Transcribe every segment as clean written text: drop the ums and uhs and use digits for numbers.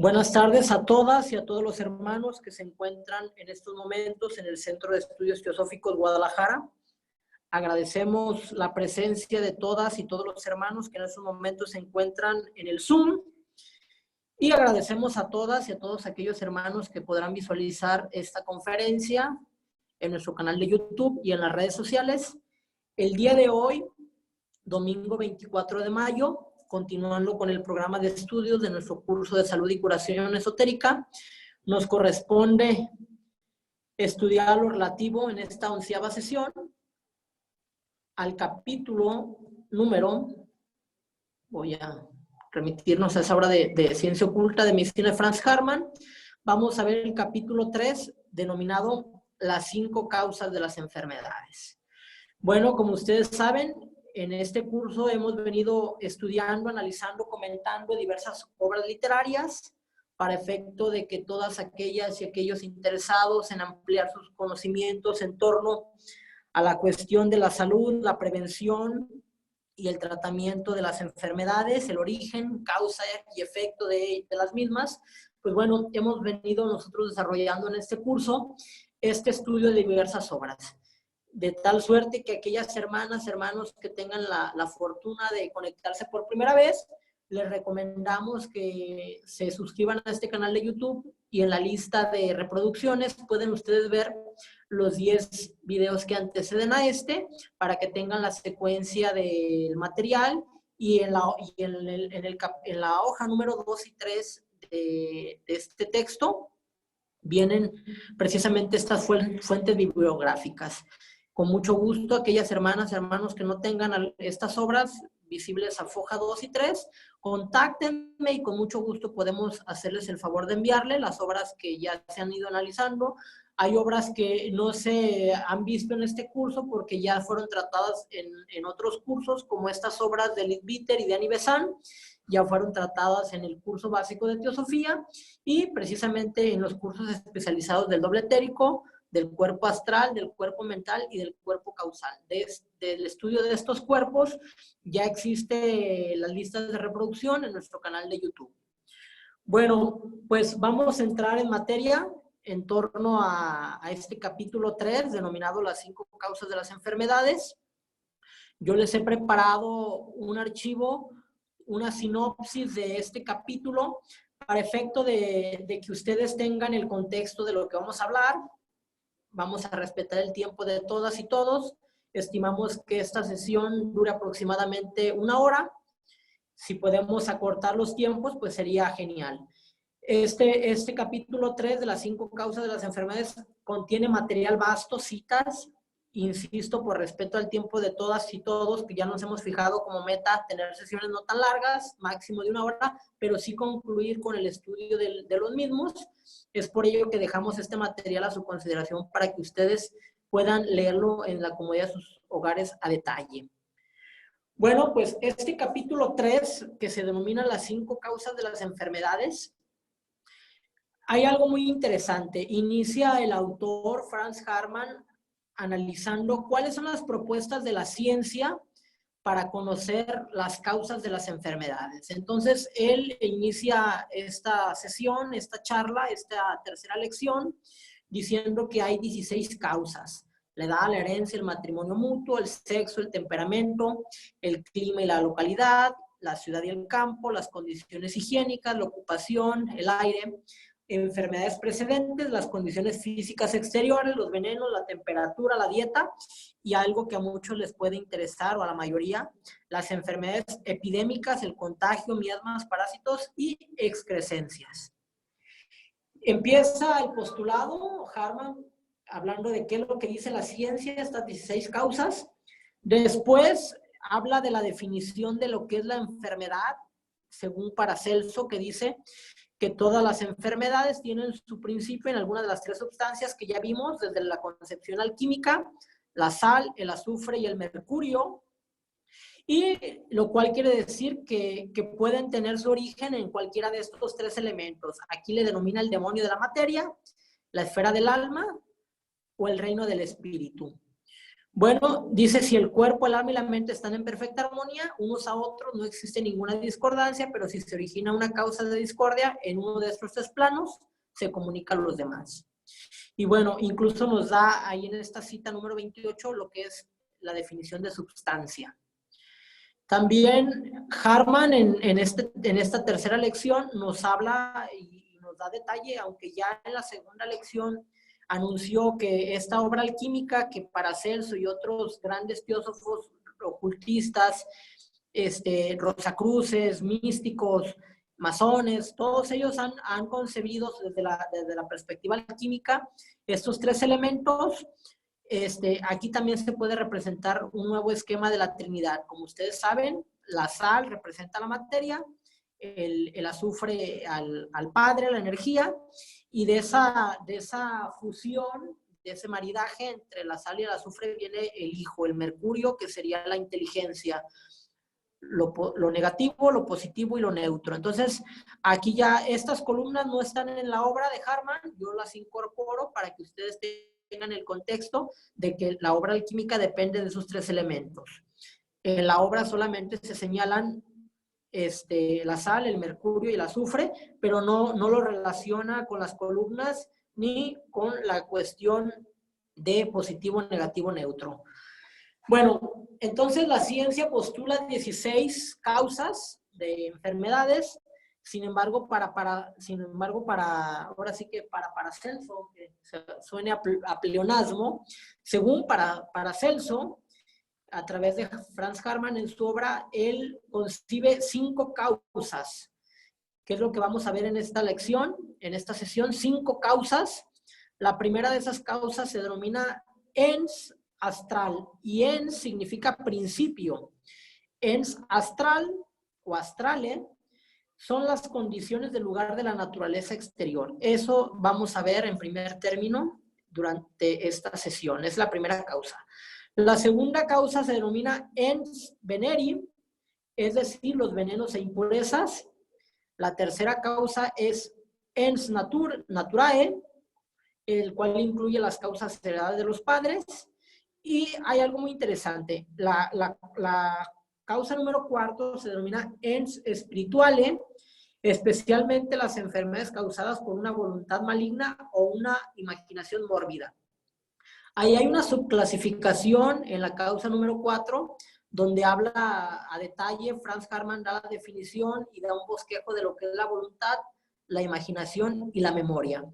Buenas tardes a todas y a todos los hermanos que se encuentran en estos momentos en el Centro de Estudios Teosóficos Guadalajara. Agradecemos la presencia de todas y todos los hermanos que en estos momentos se encuentran en el Zoom. Y agradecemos a todas y a todos aquellos hermanos que podrán visualizar esta conferencia en nuestro canal de YouTube y en las redes sociales. El día de hoy, domingo 24 de mayo, continuando con el programa de estudios de nuestro curso de salud y curación esotérica, nos corresponde estudiar lo relativo en esta 11ª sesión al capítulo número, voy a remitirnos a esa obra de Ciencia Oculta de Medicina de Franz Hartmann. Vamos a ver el capítulo 3, denominado Las 5 causas de las enfermedades. Bueno, como ustedes saben, en este curso hemos venido estudiando, analizando, comentando diversas obras literarias para efecto de que todas aquellas y aquellos interesados en ampliar sus conocimientos en torno a la cuestión de la salud, la prevención y el tratamiento de las enfermedades, el origen, causa y efecto de las mismas, pues bueno, hemos venido nosotros desarrollando en este curso este estudio de diversas obras. De tal suerte que aquellas hermanas, hermanos que tengan la fortuna de conectarse por primera vez, les recomendamos que se suscriban a este canal de YouTube y en la lista de reproducciones pueden ustedes ver los 10 videos que anteceden a este para que tengan la secuencia del material y en la hoja número 2 y 3 de este texto vienen precisamente estas fuentes bibliográficas. Con mucho gusto, aquellas hermanas, hermanos que no tengan estas obras visibles a foja 2 y 3, contáctenme y con mucho gusto podemos hacerles el favor de enviarle las obras que ya se han ido analizando. Hay obras que no se han visto en este curso porque ya fueron tratadas en otros cursos, como estas obras de Liz Bitter y de Annie Besant, ya fueron tratadas en el curso básico de Teosofía y precisamente en los cursos especializados del doble etérico, del cuerpo astral, del cuerpo mental y del cuerpo causal. Del estudio de estos cuerpos ya existe las listas de reproducción en nuestro canal de YouTube. Bueno, pues vamos a entrar en materia en torno a este capítulo 3, denominado Las 5 causas de las enfermedades. Yo les he preparado un archivo, una sinopsis de este capítulo para efecto de que ustedes tengan el contexto de lo que vamos a hablar. Vamos a respetar el tiempo de todas y todos. Estimamos que esta sesión dure aproximadamente 1 hora. Si podemos acortar los tiempos, pues sería genial. Este capítulo 3 de las 5 causas de las enfermedades contiene material vasto, citas. Insisto, por respeto al tiempo de todas y todos, que ya nos hemos fijado como meta tener sesiones no tan largas, máximo de 1 hora, pero sí concluir con el estudio de los mismos. Es por ello que dejamos este material a su consideración para que ustedes puedan leerlo en la comodidad de sus hogares a detalle. Bueno, pues este capítulo 3, que se denomina Las 5 causas de las enfermedades, hay algo muy interesante. Inicia el autor Franz Hartmann analizando cuáles son las propuestas de la ciencia para conocer las causas de las enfermedades. Entonces, él inicia esta sesión, esta charla, esta tercera lección, diciendo que hay 16 causas: la edad, la herencia, el matrimonio mutuo, el sexo, el temperamento, el clima y la localidad, la ciudad y el campo, las condiciones higiénicas, la ocupación, el aire, enfermedades precedentes, las condiciones físicas exteriores, los venenos, la temperatura, la dieta y algo que a muchos les puede interesar o a la mayoría, las enfermedades epidémicas, el contagio, miasmas, parásitos y excrescencias. Empieza el postulado, Hartmann, hablando de qué es lo que dice la ciencia, estas 16 causas. Después habla de la definición de lo que es la enfermedad, según Paracelso, que dice que todas las enfermedades tienen su principio en alguna de las 3 sustancias que ya vimos desde la concepción alquímica: la sal, el azufre y el mercurio, y lo cual quiere decir que pueden tener su origen en cualquiera de estos 3 elementos. Aquí le denomina el demonio de la materia, la esfera del alma o el reino del espíritu. Bueno, dice, si el cuerpo, el alma y la mente están en perfecta armonía, unos a otros, no existe ninguna discordancia, pero si se origina una causa de discordia en uno de estos tres planos, se comunica a los demás. Y bueno, incluso nos da ahí en esta cita número 28 lo que es la definición de substancia. También Harman en esta tercera lección nos habla y nos da detalle, aunque ya en la segunda lección anunció que esta obra alquímica, que Paracelso y otros grandes teósofos ocultistas, rosacruces, místicos, masones, todos ellos han concebido desde la perspectiva alquímica estos tres elementos. Aquí también se puede representar un nuevo esquema de la Trinidad. Como ustedes saben, la sal representa la materia, el azufre al Padre, la energía, y de esa fusión, de ese maridaje entre la sal y el azufre viene el Hijo, el mercurio, que sería la inteligencia, lo negativo, lo positivo y lo neutro. Entonces, aquí ya estas columnas no están en la obra de Harman, yo las incorporo para que ustedes tengan el contexto de que la obra alquímica depende de esos tres elementos. En la obra solamente se señalan la sal, el mercurio y el azufre, pero no lo relaciona con las columnas ni con la cuestión de positivo, negativo, neutro. Bueno, entonces la ciencia postula 16 causas de enfermedades. Sin embargo, ahora sí que para Paracelso, que suene a pleonasmo, según Paracelso, a través de Franz Harman en su obra, él concibe 5 causas, que es lo que vamos a ver en esta lección, en esta sesión, 5 causas. La primera de esas causas se denomina ens astral, y ens significa principio. Ens astral o astrale son las condiciones del lugar de la naturaleza exterior. Eso vamos a ver en primer término durante esta sesión. Es la primera causa. La segunda causa se denomina ens veneri, es decir, los venenos e impurezas. La tercera causa es ens naturae, el cual incluye las causas heredadas de los padres. Y hay algo muy interesante. La causa número 4 se denomina ens spirituale, especialmente las enfermedades causadas por una voluntad maligna o una imaginación mórbida. Ahí hay una subclasificación en la causa número 4, donde habla a detalle, Franz Harman da la definición y da un bosquejo de lo que es la voluntad, la imaginación y la memoria.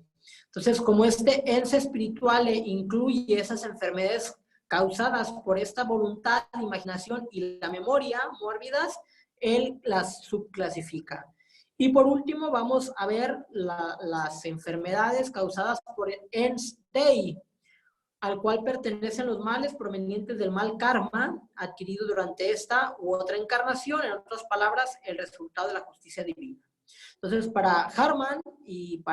Entonces, como este ens spirituale incluye esas enfermedades causadas por esta voluntad, imaginación y la memoria mórbidas, él las subclasifica. Y por último, vamos a ver las enfermedades causadas por el ens dei, al cual pertenecen los males provenientes del mal karma adquirido durante esta u otra encarnación, en otras palabras, el resultado de la justicia divina. Entonces, para Harman y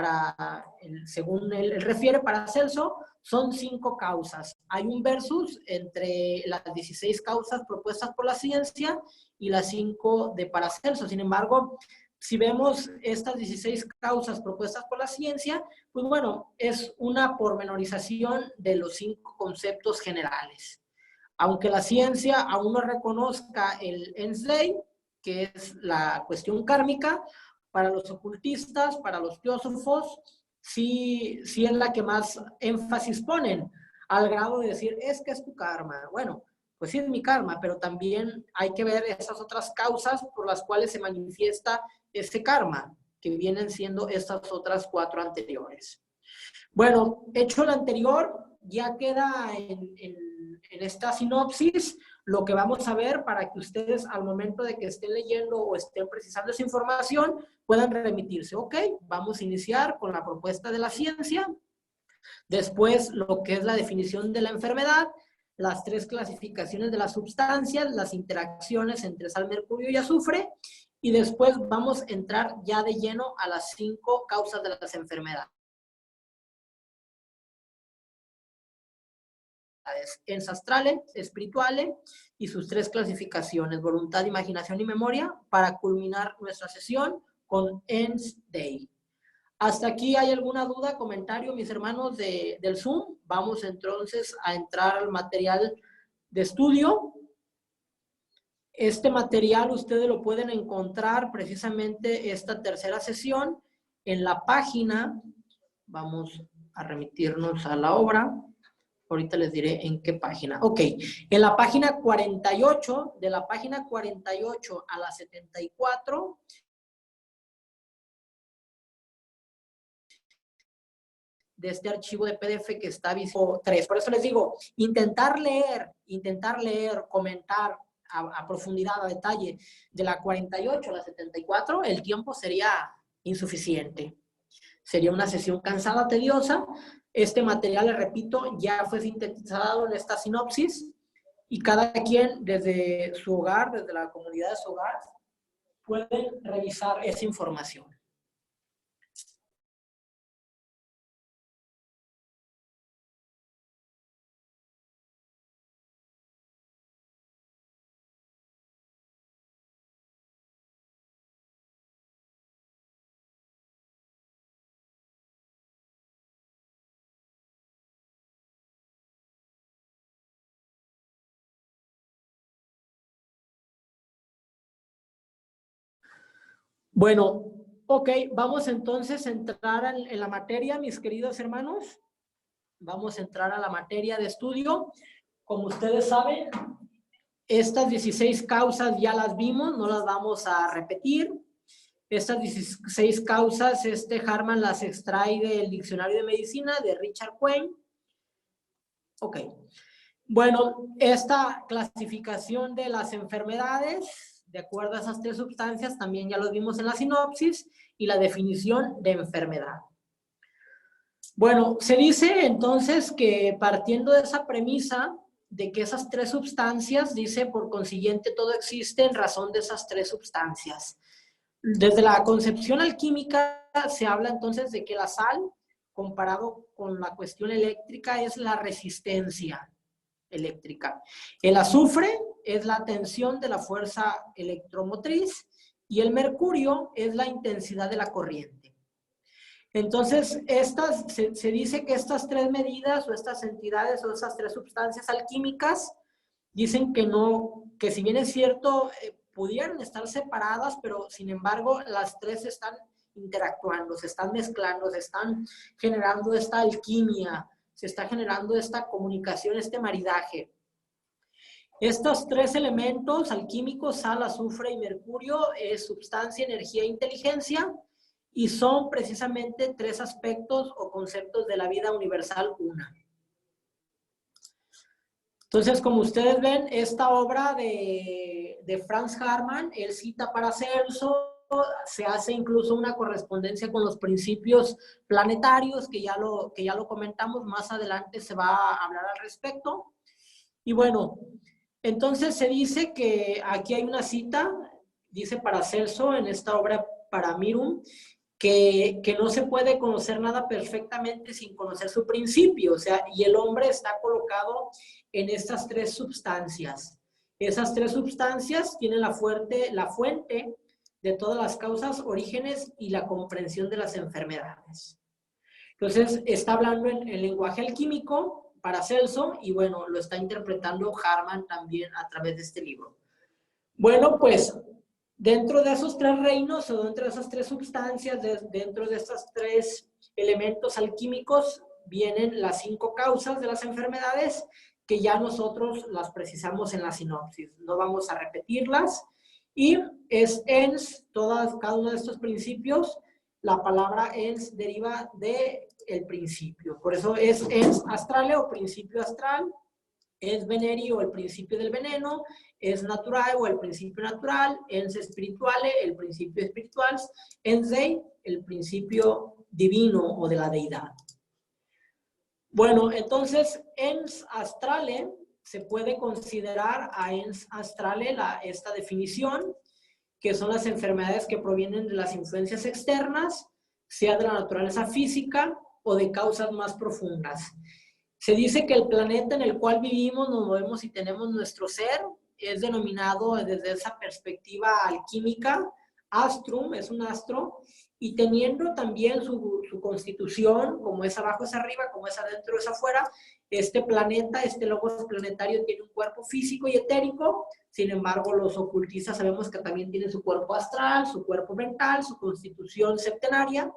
según él refiere, Paracelso, son 5 causas. Hay un versus entre las 16 causas propuestas por la ciencia y las 5 de Paracelso. Sin embargo, si vemos estas 16 causas propuestas por la ciencia, pues bueno, es una pormenorización de los 5 conceptos generales. Aunque la ciencia aún no reconozca el ens dei, que es la cuestión kármica, para los ocultistas, para los teósofos, sí es la que más énfasis ponen, al grado de decir, es que es tu karma. Bueno, pues sí es mi karma, pero también hay que ver esas otras causas por las cuales se manifiesta ese karma, que vienen siendo estas otras 4 anteriores. Bueno, hecho lo anterior, ya queda en esta sinopsis lo que vamos a ver para que ustedes al momento de que estén leyendo o estén precisando esa información puedan remitirse. Ok, vamos a iniciar con la propuesta de la ciencia, después lo que es la definición de la enfermedad, las 3 clasificaciones de las sustancias, las interacciones entre sal, mercurio y azufre, y después vamos a entrar ya de lleno a las 5 causas de las enfermedades. Ens astrale, espirituale y sus 3 clasificaciones, voluntad, imaginación y memoria, para culminar nuestra sesión con ens dei. ¿Hasta aquí hay alguna duda, comentario, mis hermanos del Zoom? Vamos entonces a entrar al material de estudio. Este material ustedes lo pueden encontrar precisamente esta tercera sesión en la página. Vamos a remitirnos a la obra. Ahorita les diré en qué página. Ok, en la página 48, de la página 48 a la 74, de este archivo de PDF que está visible 3. Por eso les digo, intentar leer, comentar a profundidad, a detalle, de la 48 a la 74, el tiempo sería insuficiente. Sería una sesión cansada, tediosa. Este material, les repito, ya fue sintetizado en esta sinopsis y cada quien desde su hogar, desde la comunidad de su hogar, puede revisar esa información. Bueno, ok, vamos entonces a entrar en la materia, mis queridos hermanos. Vamos a entrar a la materia de estudio. Como ustedes saben, estas 16 causas ya las vimos, no las vamos a repetir. Estas 16 causas, Harman las extrae del Diccionario de Medicina de Richard Quain. Ok. Bueno, esta clasificación de las enfermedades, de acuerdo a esas tres sustancias, también ya lo vimos en la sinopsis, y la definición de enfermedad. Bueno, se dice entonces que partiendo de esa premisa de que esas tres sustancias, dice, por consiguiente todo existe en razón de esas tres sustancias. Desde la concepción alquímica se habla entonces de que la sal, comparado con la cuestión eléctrica, es la resistencia eléctrica. El azufre es la tensión de la fuerza electromotriz y el mercurio es la intensidad de la corriente. Entonces, se dice que estas tres medidas o estas entidades o esas tres sustancias alquímicas dicen que no, que si bien es cierto, pudieran estar separadas, pero sin embargo las tres están interactuando, se están mezclando, se están generando esta alquimia, se está generando esta comunicación, este maridaje. Estos tres elementos alquímicos, sal, azufre y mercurio, es sustancia, energía e inteligencia, y son precisamente tres aspectos o conceptos de la vida universal una. Entonces, como ustedes ven, esta obra de Franz Harman, él cita Paracelso, se hace incluso una correspondencia con los principios planetarios, que ya lo comentamos, más adelante se va a hablar al respecto. Y bueno, entonces se dice que aquí hay una cita, dice Paracelso en esta obra Paramirum, que no se puede conocer nada perfectamente sin conocer su principio, o sea, y el hombre está colocado en estas tres sustancias. Esas tres sustancias tienen la fuente de todas las causas, orígenes y la comprensión de las enfermedades. Entonces, está hablando en el lenguaje alquímico, Paracelso, y bueno, lo está interpretando Harman también a través de este libro. Bueno, pues, dentro de esos tres reinos o dentro de esas tres sustancias, dentro de estos tres elementos alquímicos, vienen las 5 causas de las enfermedades que ya nosotros las precisamos en la sinopsis. No vamos a repetirlas. Y es ens, cada uno de estos principios, la palabra ens deriva del principio. Por eso es ens astrale o principio astral, es veneri o el principio del veneno, es naturae o el principio natural, ens spirituale, el principio espiritual, ens dei, el principio divino o de la deidad. Bueno, entonces, ens astrale, se puede considerar a ens astrale esta definición, que son las enfermedades que provienen de las influencias externas, sea de la naturaleza física o de causas más profundas. Se dice que el planeta en el cual vivimos, nos movemos y tenemos nuestro ser, es denominado desde esa perspectiva alquímica astrum, es un astro, y teniendo también su constitución, como es abajo es arriba, como es adentro es afuera, este planeta, este logos planetario tiene un cuerpo físico y etérico. Sin embargo, los ocultistas sabemos que también tiene su cuerpo astral, su cuerpo mental, su constitución septenaria.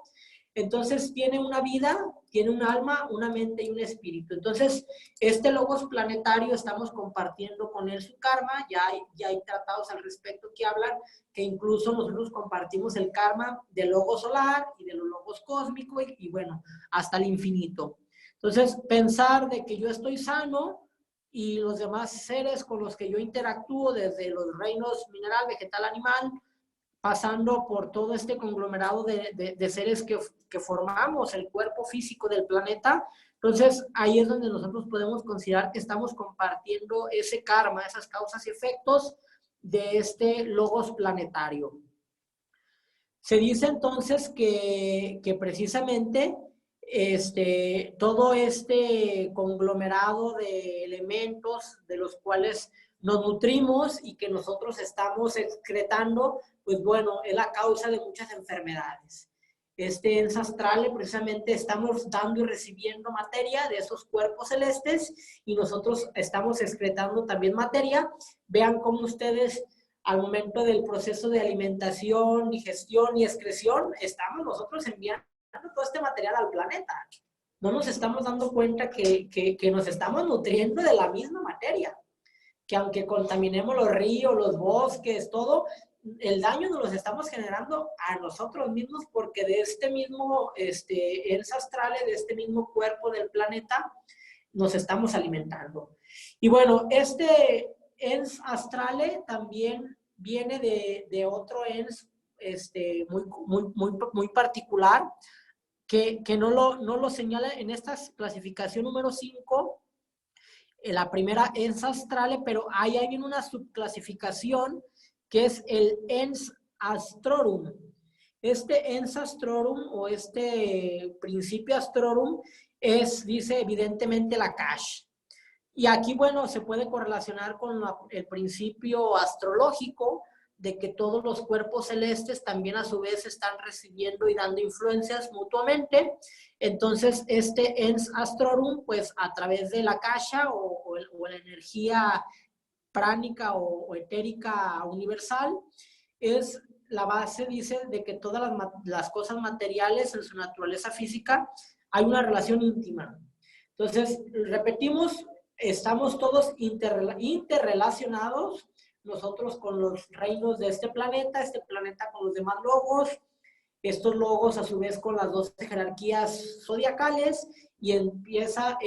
Entonces tiene una vida, tiene un alma, una mente y un espíritu. Entonces, este logos planetario estamos compartiendo con él su karma. Ya hay tratados al respecto que hablan que incluso nosotros compartimos el karma del logos solar y de los logos cósmicos y bueno, hasta el infinito. Entonces, pensar de que yo estoy sano y los demás seres con los que yo interactúo, desde los reinos mineral, vegetal, animal, pasando por todo este conglomerado de seres que formamos el cuerpo físico del planeta. Entonces, ahí es donde nosotros podemos considerar que estamos compartiendo ese karma, esas causas y efectos de este logos planetario. Se dice entonces que precisamente todo este conglomerado de elementos de los cuales nos nutrimos y que nosotros estamos excretando, pues bueno, es la causa de muchas enfermedades. Ens astrale, precisamente estamos dando y recibiendo materia de esos cuerpos celestes y nosotros estamos excretando también materia. Vean cómo ustedes al momento del proceso de alimentación, digestión y excreción, estamos nosotros enviando todo este material al planeta. No nos estamos dando cuenta que nos estamos nutriendo de la misma materia, que aunque contaminemos los ríos, los bosques, todo, el daño nos los estamos generando a nosotros mismos porque de este mismo ens astrale, de este mismo cuerpo del planeta, nos estamos alimentando. Y bueno, este ens astrale también viene de otro ens muy particular, que no lo señala en esta clasificación número 5, la primera ens astrale, pero ahí hay una subclasificación que es el ens astrorum. Este ens astrorum o este principio astrorum dice evidentemente la Kash. Y aquí, bueno, se puede correlacionar con el principio astrológico de que todos los cuerpos celestes también a su vez están recibiendo y dando influencias mutuamente. Entonces, este ens astrorum, pues a través de la Akasha o la energía pránica o etérica universal, es la base, dice, de que todas las cosas materiales en su naturaleza física hay una relación íntima. Entonces, repetimos, estamos todos interrelacionados, nosotros con los reinos de este planeta con los demás logos, estos logos a su vez con las 12 jerarquías zodiacales, y empieza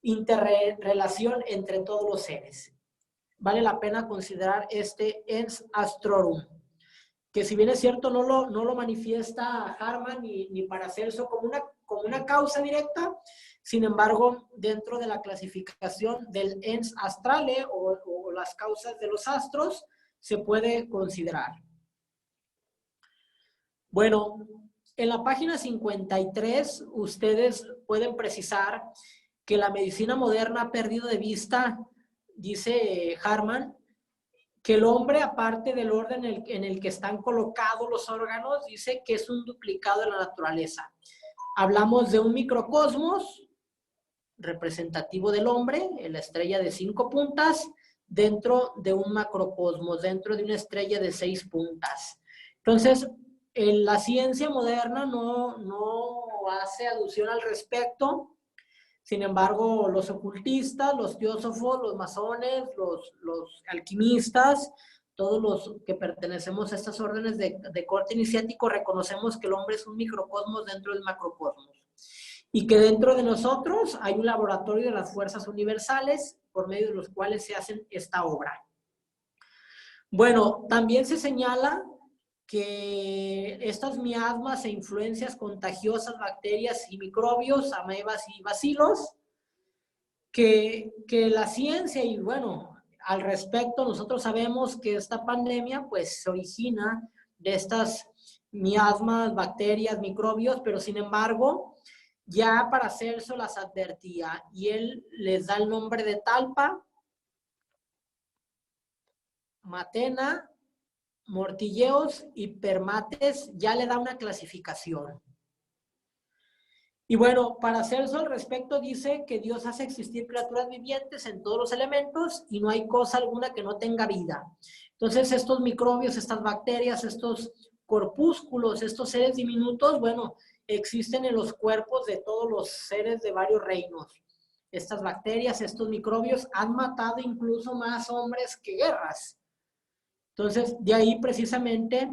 interrelación entre todos los seres. Vale la pena considerar este ens astrorum, que si bien es cierto no lo manifiesta Harman ni Paracelso como una causa directa, sin embargo, dentro de la clasificación del ens astrale o las causas de los astros, se puede considerar. Bueno, en la página 53, ustedes pueden precisar que la medicina moderna ha perdido de vista, dice Harman, que el hombre, aparte del orden en el que están colocados los órganos, dice que es un duplicado de la naturaleza. Hablamos de un microcosmos representativo del hombre, la estrella de 5 puntas, dentro de un macrocosmos, dentro de una estrella de 6 puntas. Entonces, la ciencia moderna no hace alusión al respecto. Sin embargo, los ocultistas, los teósofos, los masones, los alquimistas, todos los que pertenecemos a estas órdenes de corte iniciático, reconocemos que el hombre es un microcosmos dentro del macrocosmos. Y que dentro de nosotros hay un laboratorio de las fuerzas universales por medio de los cuales se hace esta obra. Bueno, también se señala que estas miasmas e influencias contagiosas, bacterias y microbios, amebas y bacilos, que la ciencia, y bueno, al respecto nosotros sabemos que esta pandemia pues se origina de estas miasmas, bacterias, microbios, pero sin embargo, ya Paracelso las advertía y él les da el nombre de talpa, matena, mortilleos y permates, ya le da una clasificación. Y bueno, Paracelso al respecto dice que Dios hace existir criaturas vivientes en todos los elementos y no hay cosa alguna que no tenga vida. Entonces, estos microbios, estas bacterias, estos corpúsculos, estos seres diminutos, bueno, existen en los cuerpos de todos los seres de varios reinos. Estas bacterias, estos microbios han matado incluso más hombres que guerras. Entonces, de ahí precisamente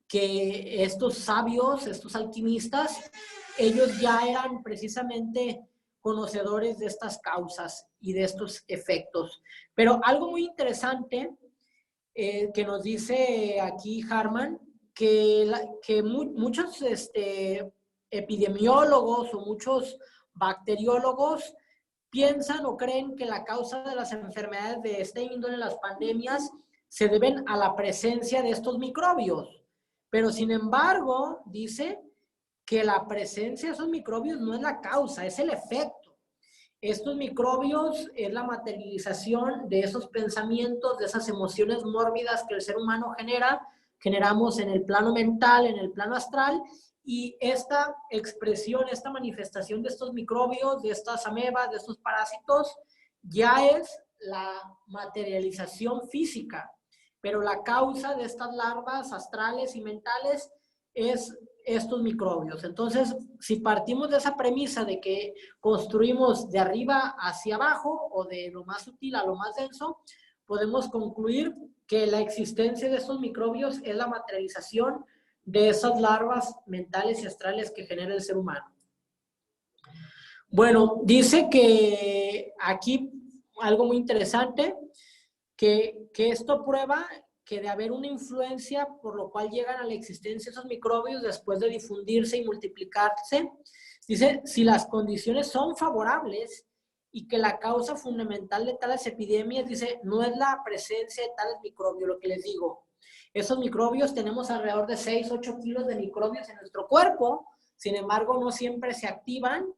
que estos sabios, estos alquimistas, ellos ya eran precisamente conocedores de estas causas y de estos efectos. Pero algo muy interesante que nos dice aquí Harman, que muchos epidemiólogos o muchos bacteriólogos piensan o creen que la causa de las enfermedades de esta índole, las pandemias, se deben a la presencia de estos microbios. Pero sin embargo, dice que la presencia de esos microbios no es la causa, es el efecto. Estos microbios es la materialización de esos pensamientos, de esas emociones mórbidas que el ser humano generamos en el plano mental, en el plano astral, y esta expresión, esta manifestación de estos microbios, de estas amebas, de estos parásitos, ya es la materialización física. Pero la causa de estas larvas astrales y mentales es estos microbios. Entonces, si partimos de esa premisa de que construimos de arriba hacia abajo o de lo más sutil a lo más denso, podemos concluir que la existencia de estos microbios es la materialización de esas larvas mentales y astrales que genera el ser humano. Bueno, dice que aquí algo muy interesante, que esto prueba que de haber una influencia por lo cual llegan a la existencia esos microbios después de difundirse y multiplicarse, dice, si las condiciones son favorables y que la causa fundamental de tales epidemias, dice, no es la presencia de tales microbios, lo que les digo. Esos microbios, tenemos alrededor de 6-8 kilos de microbios en nuestro cuerpo, sin embargo, no siempre se activan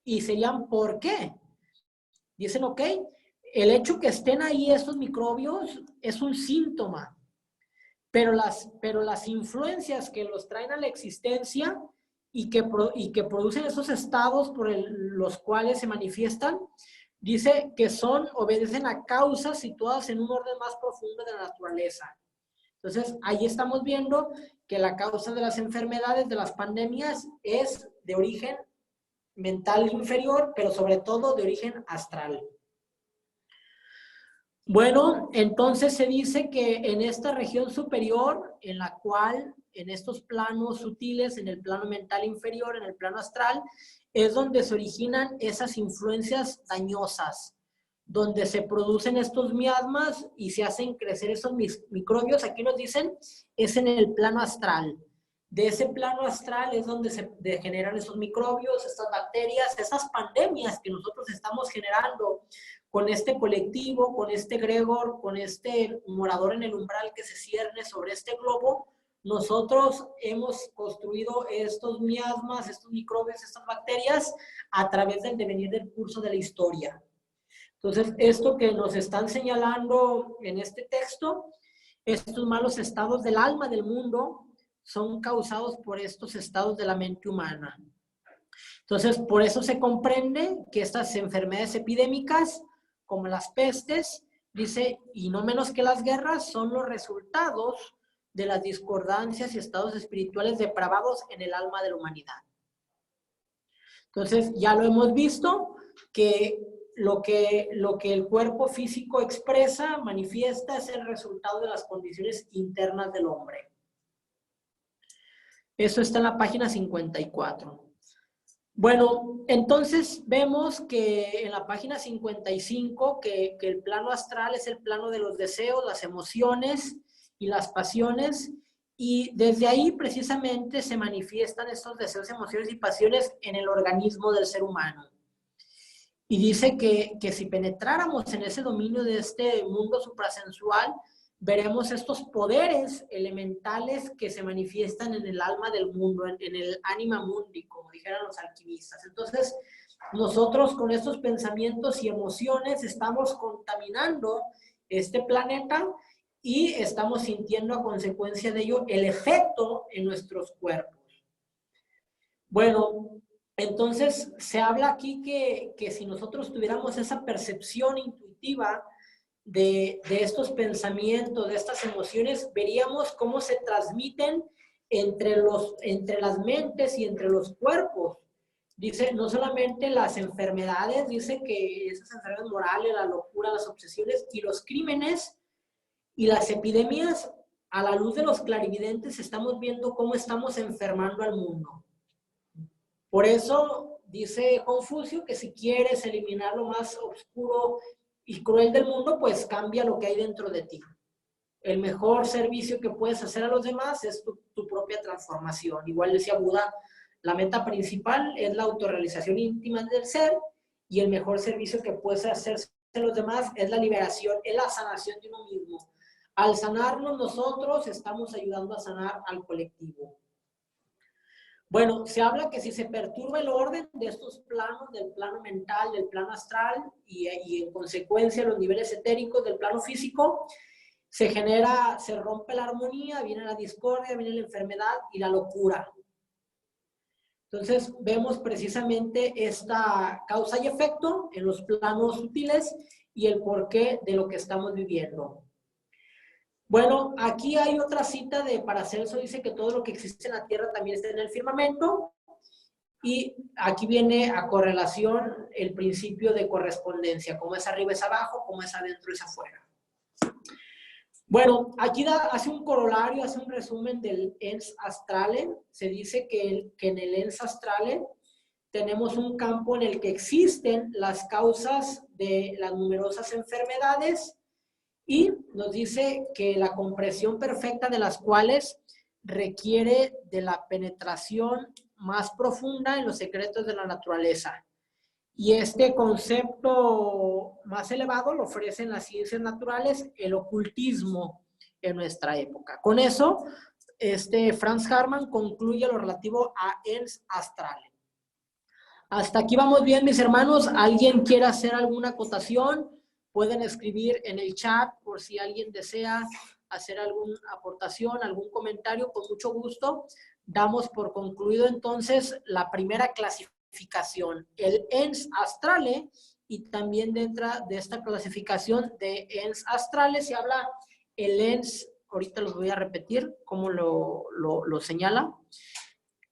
y serían, ¿por qué? Dicen, ok, el hecho que estén ahí estos microbios es un síntoma, pero las influencias que los traen a la existencia y que producen esos estados por los cuales se manifiestan, dice que obedecen a causas situadas en un orden más profundo de la naturaleza. Entonces, ahí estamos viendo que la causa de las enfermedades, de las pandemias, es de origen mental inferior, pero sobre todo de origen astral. Bueno, entonces se dice que en esta región superior, en la cual, en estos planos sutiles, en el plano mental inferior, en el plano astral, es donde se originan esas influencias dañosas, donde se producen estos miasmas y se hacen crecer esos microbios. Aquí nos dicen, es en el plano astral. De ese plano astral es donde se generan esos microbios, estas bacterias, esas pandemias que nosotros estamos generando con este colectivo, con este egregor, con este morador en el umbral que se cierne sobre este globo. Nosotros hemos construido estos miasmas, estos microbios, estas bacterias a través del devenir del curso de la historia. Entonces, esto que nos están señalando en este texto, estos malos estados del alma del mundo, son causados por estos estados de la mente humana. Entonces, por eso se comprende que estas enfermedades epidémicas, como las pestes, dice, y no menos que las guerras, son los resultados de las discordancias y estados espirituales depravados en el alma de la humanidad. Entonces, ya lo hemos visto, que lo que el cuerpo físico expresa, manifiesta, es el resultado de las condiciones internas del hombre. Eso está en la página 54. Bueno, entonces vemos que en la página 55 que el plano astral es el plano de los deseos, las emociones y las pasiones, y desde ahí precisamente se manifiestan estos deseos, emociones y pasiones en el organismo del ser humano. Y dice que si penetráramos en ese dominio de este mundo suprasensual, veremos estos poderes elementales que se manifiestan en el alma del mundo, en el anima mundi, como dijeran los alquimistas. Entonces, nosotros con estos pensamientos y emociones estamos contaminando este planeta y estamos sintiendo a consecuencia de ello el efecto en nuestros cuerpos. Bueno, entonces se habla aquí que si nosotros tuviéramos esa percepción intuitiva de estos pensamientos, de estas emociones, veríamos cómo se transmiten entre las mentes y entre los cuerpos. Dice, no solamente las enfermedades, dice que esas enfermedades morales, la locura, las obsesiones y los crímenes y las epidemias, a la luz de los clarividentes, estamos viendo cómo estamos enfermando al mundo. Por eso dice Confucio que si quieres eliminar lo más oscuro y cruel del mundo, pues cambia lo que hay dentro de ti. El mejor servicio que puedes hacer a los demás es tu propia transformación. Igual decía Buda, la meta principal es la autorrealización íntima del ser y el mejor servicio que puedes hacer a los demás es la liberación, es la sanación de uno mismo. Al sanarnos nosotros, estamos ayudando a sanar al colectivo. Bueno, se habla que si se perturba el orden de estos planos, del plano mental, del plano astral y en consecuencia los niveles etéricos del plano físico, se rompe la armonía, viene la discordia, viene la enfermedad y la locura. Entonces vemos precisamente esta causa y efecto en los planos sutiles y el porqué de lo que estamos viviendo. Bueno, aquí hay otra cita de Paracelso, dice que todo lo que existe en la Tierra también está en el firmamento, y aquí viene a correlación el principio de correspondencia, como es arriba es abajo, como es adentro es afuera. Bueno, aquí hace un corolario, hace un resumen del ens astrale. Se dice que en el ens astrale tenemos un campo en el que existen las causas de las numerosas enfermedades, y nos dice que la comprensión perfecta de las cuales requiere de la penetración más profunda en los secretos de la naturaleza. Y este concepto más elevado lo ofrecen las ciencias naturales, el ocultismo en nuestra época. Con eso, Franz Hartmann concluye lo relativo a ens astrale. Hasta aquí vamos bien, mis hermanos. ¿Alguien quiere hacer alguna acotación? Pueden escribir en el chat por si alguien desea hacer alguna aportación, algún comentario, con mucho gusto. Damos por concluido entonces la primera clasificación, el ens astrale, y también dentro de esta clasificación de ens astrale se habla el ens, ahorita los voy a repetir como lo señala,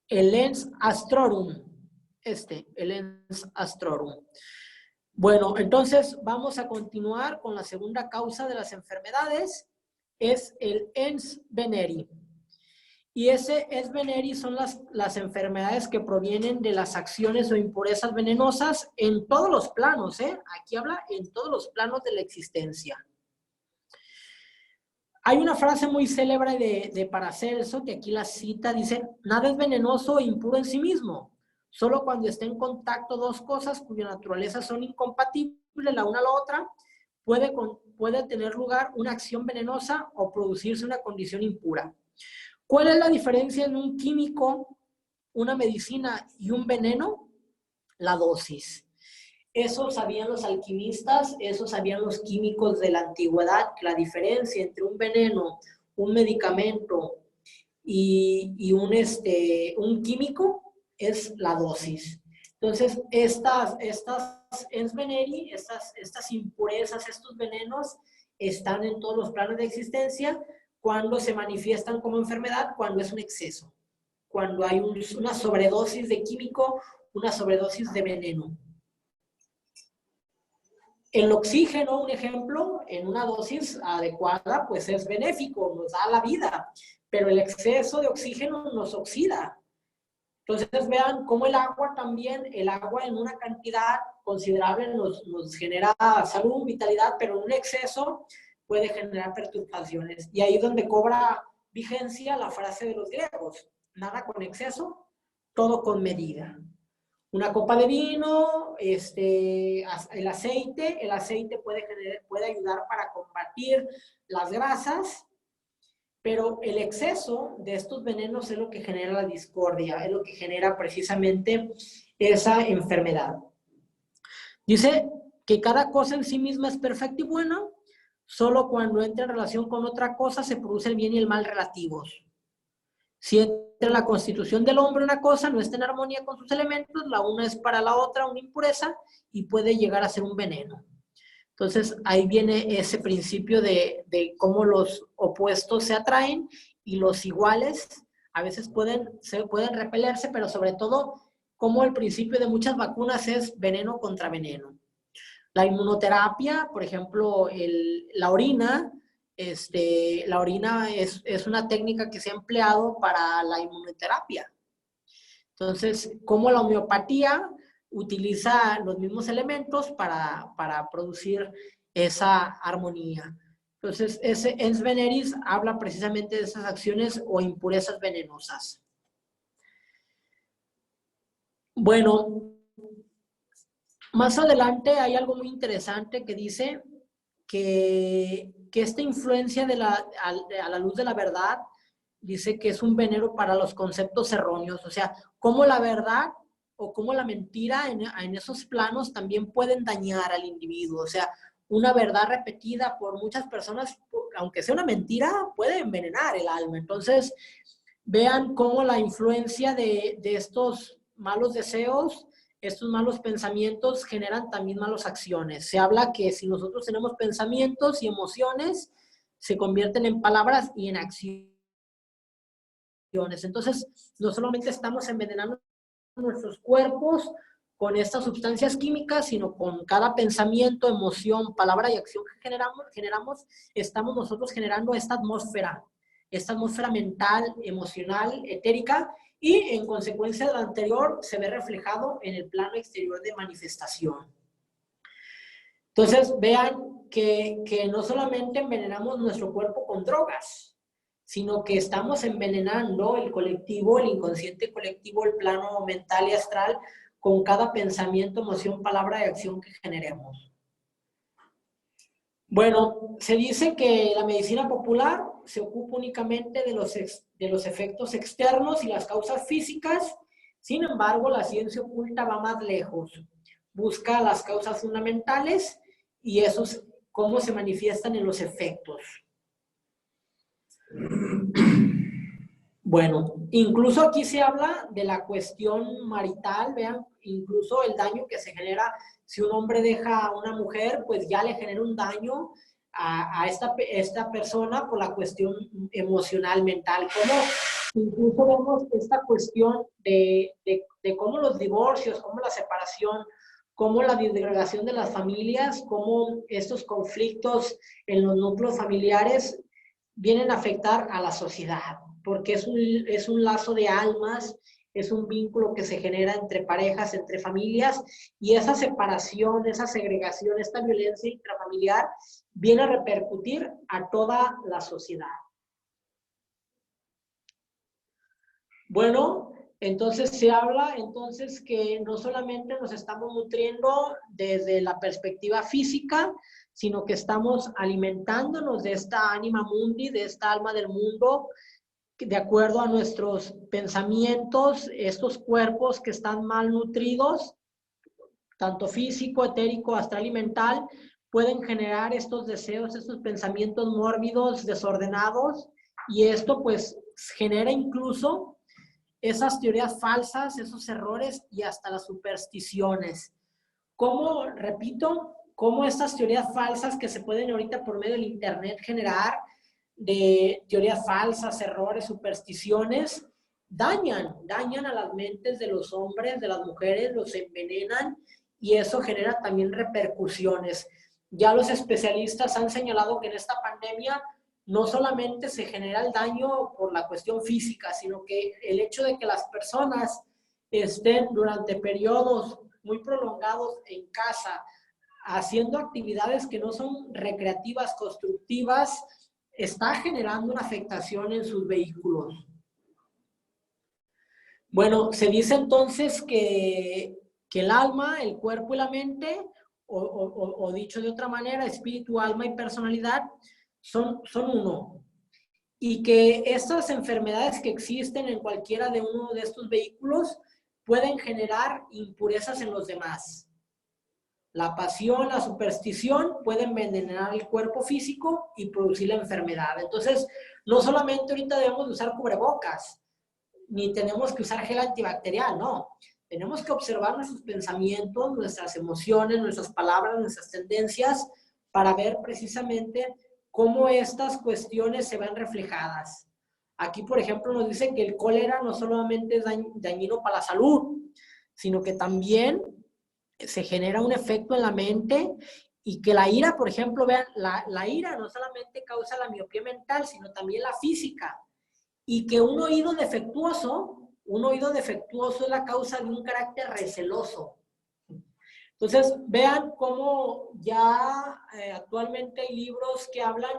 el ens astrorum, el ens astrorum. Bueno, entonces vamos a continuar con la segunda causa de las enfermedades, es el ens veneri. Y ese ens veneri son las enfermedades que provienen de las acciones o impurezas venenosas en todos los planos, Aquí habla en todos los planos de la existencia. Hay una frase muy célebre de Paracelso, que aquí la cita, dice, nada es venenoso o impuro en sí mismo. Solo cuando esté en contacto dos cosas cuya naturaleza son incompatibles la una a la otra, puede tener lugar una acción venenosa o producirse una condición impura. ¿Cuál es la diferencia en un químico, una medicina y un veneno? La dosis. Eso sabían los alquimistas, eso sabían los químicos de la antigüedad, la diferencia entre un veneno, un medicamento y un químico es la dosis. Entonces, estas ens veneri, estas impurezas, estos venenos, están en todos los planos de existencia. Cuando se manifiestan como enfermedad, cuando es un exceso, cuando hay una sobredosis de químico, una sobredosis de veneno. El oxígeno, un ejemplo, en una dosis adecuada, pues es benéfico, nos da la vida, pero el exceso de oxígeno nos oxida. Entonces vean cómo el agua también, el agua en una cantidad considerable nos genera salud, vitalidad, pero en un exceso puede generar perturbaciones. Y ahí es donde cobra vigencia la frase de los griegos, nada con exceso, todo con medida. Una copa de vino, el aceite puede ayudar para combatir las grasas, pero el exceso de estos venenos es lo que genera la discordia, es lo que genera precisamente esa enfermedad. Dice que cada cosa en sí misma es perfecta y buena, Solo cuando entra en relación con otra cosa se produce el bien y el mal relativos. Si entra en la constitución del hombre una cosa, no está en armonía con sus elementos, la una es para la otra una impureza y puede llegar a ser un veneno. Entonces, ahí viene ese principio de cómo los opuestos se atraen y los iguales a veces pueden repelerse, pero sobre todo, como el principio de muchas vacunas es veneno contra veneno. La inmunoterapia, por ejemplo, la orina, la orina es una técnica que se ha empleado para la inmunoterapia. Entonces, como la homeopatía utiliza los mismos elementos para producir esa armonía. Entonces, ese ens veneris habla precisamente de esas acciones o impurezas venenosas. Bueno, más adelante hay algo muy interesante que dice que esta influencia a la luz de la verdad, dice que es un veneno para los conceptos erróneos, o sea, cómo la verdad o cómo la mentira en esos planos también pueden dañar al individuo, o sea, una verdad repetida por muchas personas, aunque sea una mentira, puede envenenar el alma. Entonces, vean cómo la influencia de estos malos deseos, estos malos pensamientos generan también malas acciones. Se habla que si nosotros tenemos pensamientos y emociones, se convierten en palabras y en acciones. Entonces, no solamente estamos envenenando nuestros cuerpos con estas sustancias químicas, sino con cada pensamiento, emoción, palabra y acción que generamos, estamos nosotros generando esta atmósfera mental, emocional, etérica, y en consecuencia de lo anterior se ve reflejado en el plano exterior de manifestación. Entonces, vean que no solamente envenenamos nuestro cuerpo con drogas, sino que estamos envenenando el colectivo, el inconsciente colectivo, el plano mental y astral, con cada pensamiento, emoción, palabra y acción que generemos. Bueno, se dice que la medicina popular se ocupa únicamente de los efectos externos y las causas físicas. Sin embargo, la ciencia oculta va más lejos. Busca las causas fundamentales y esos cómo se manifiestan en los efectos. Bueno, incluso aquí se habla de la cuestión marital, vean, incluso el daño que se genera si un hombre deja a una mujer, pues ya le genera un daño a esta persona por la cuestión emocional, mental. Como incluso vemos esta cuestión de cómo los divorcios, cómo la separación, cómo la disgregación de las familias, cómo estos conflictos en los núcleos familiares vienen a afectar a la sociedad, porque es un lazo de almas, es un vínculo que se genera entre parejas, entre familias, y esa separación, esa segregación, esta violencia intrafamiliar viene a repercutir a toda la sociedad. Bueno, entonces se habla entonces que no solamente nos estamos nutriendo desde la perspectiva física, sino que estamos alimentándonos de esta ánima mundi, de esta alma del mundo, de acuerdo a nuestros pensamientos, estos cuerpos que están mal nutridos, tanto físico, etérico, astral y mental, pueden generar estos deseos, estos pensamientos mórbidos, desordenados, y esto pues genera incluso esas teorías falsas, esos errores y hasta las supersticiones. ¿Cómo, repito, cómo estas teorías falsas que se pueden ahorita por medio del internet generar, de teorías falsas, errores, supersticiones, dañan a las mentes de los hombres, de las mujeres, los envenenan y eso genera también repercusiones. Ya los especialistas han señalado que en esta pandemia no solamente se genera el daño por la cuestión física, sino que el hecho de que las personas estén durante periodos muy prolongados en casa, haciendo actividades que no son recreativas, constructivas, está generando una afectación en sus vehículos. Bueno, se dice entonces que el alma, el cuerpo y la mente, o dicho de otra manera, espíritu, alma y personalidad, son uno. Y que estas enfermedades que existen en cualquiera de uno de estos vehículos pueden generar impurezas en los demás. La pasión, la superstición pueden envenenar el cuerpo físico y producir la enfermedad. Entonces, no solamente ahorita debemos usar cubrebocas, ni tenemos que usar gel antibacterial, no. Tenemos que observar nuestros pensamientos, nuestras emociones, nuestras palabras, nuestras tendencias, para ver precisamente cómo estas cuestiones se ven reflejadas. Aquí, por ejemplo, nos dice que el cólera no solamente es dañino para la salud, sino que también se genera un efecto en la mente y que la ira, por ejemplo, vean, la ira no solamente causa la miopía mental, sino también la física. Y que un oído defectuoso es la causa de un carácter receloso. Entonces, vean cómo ya actualmente hay libros que hablan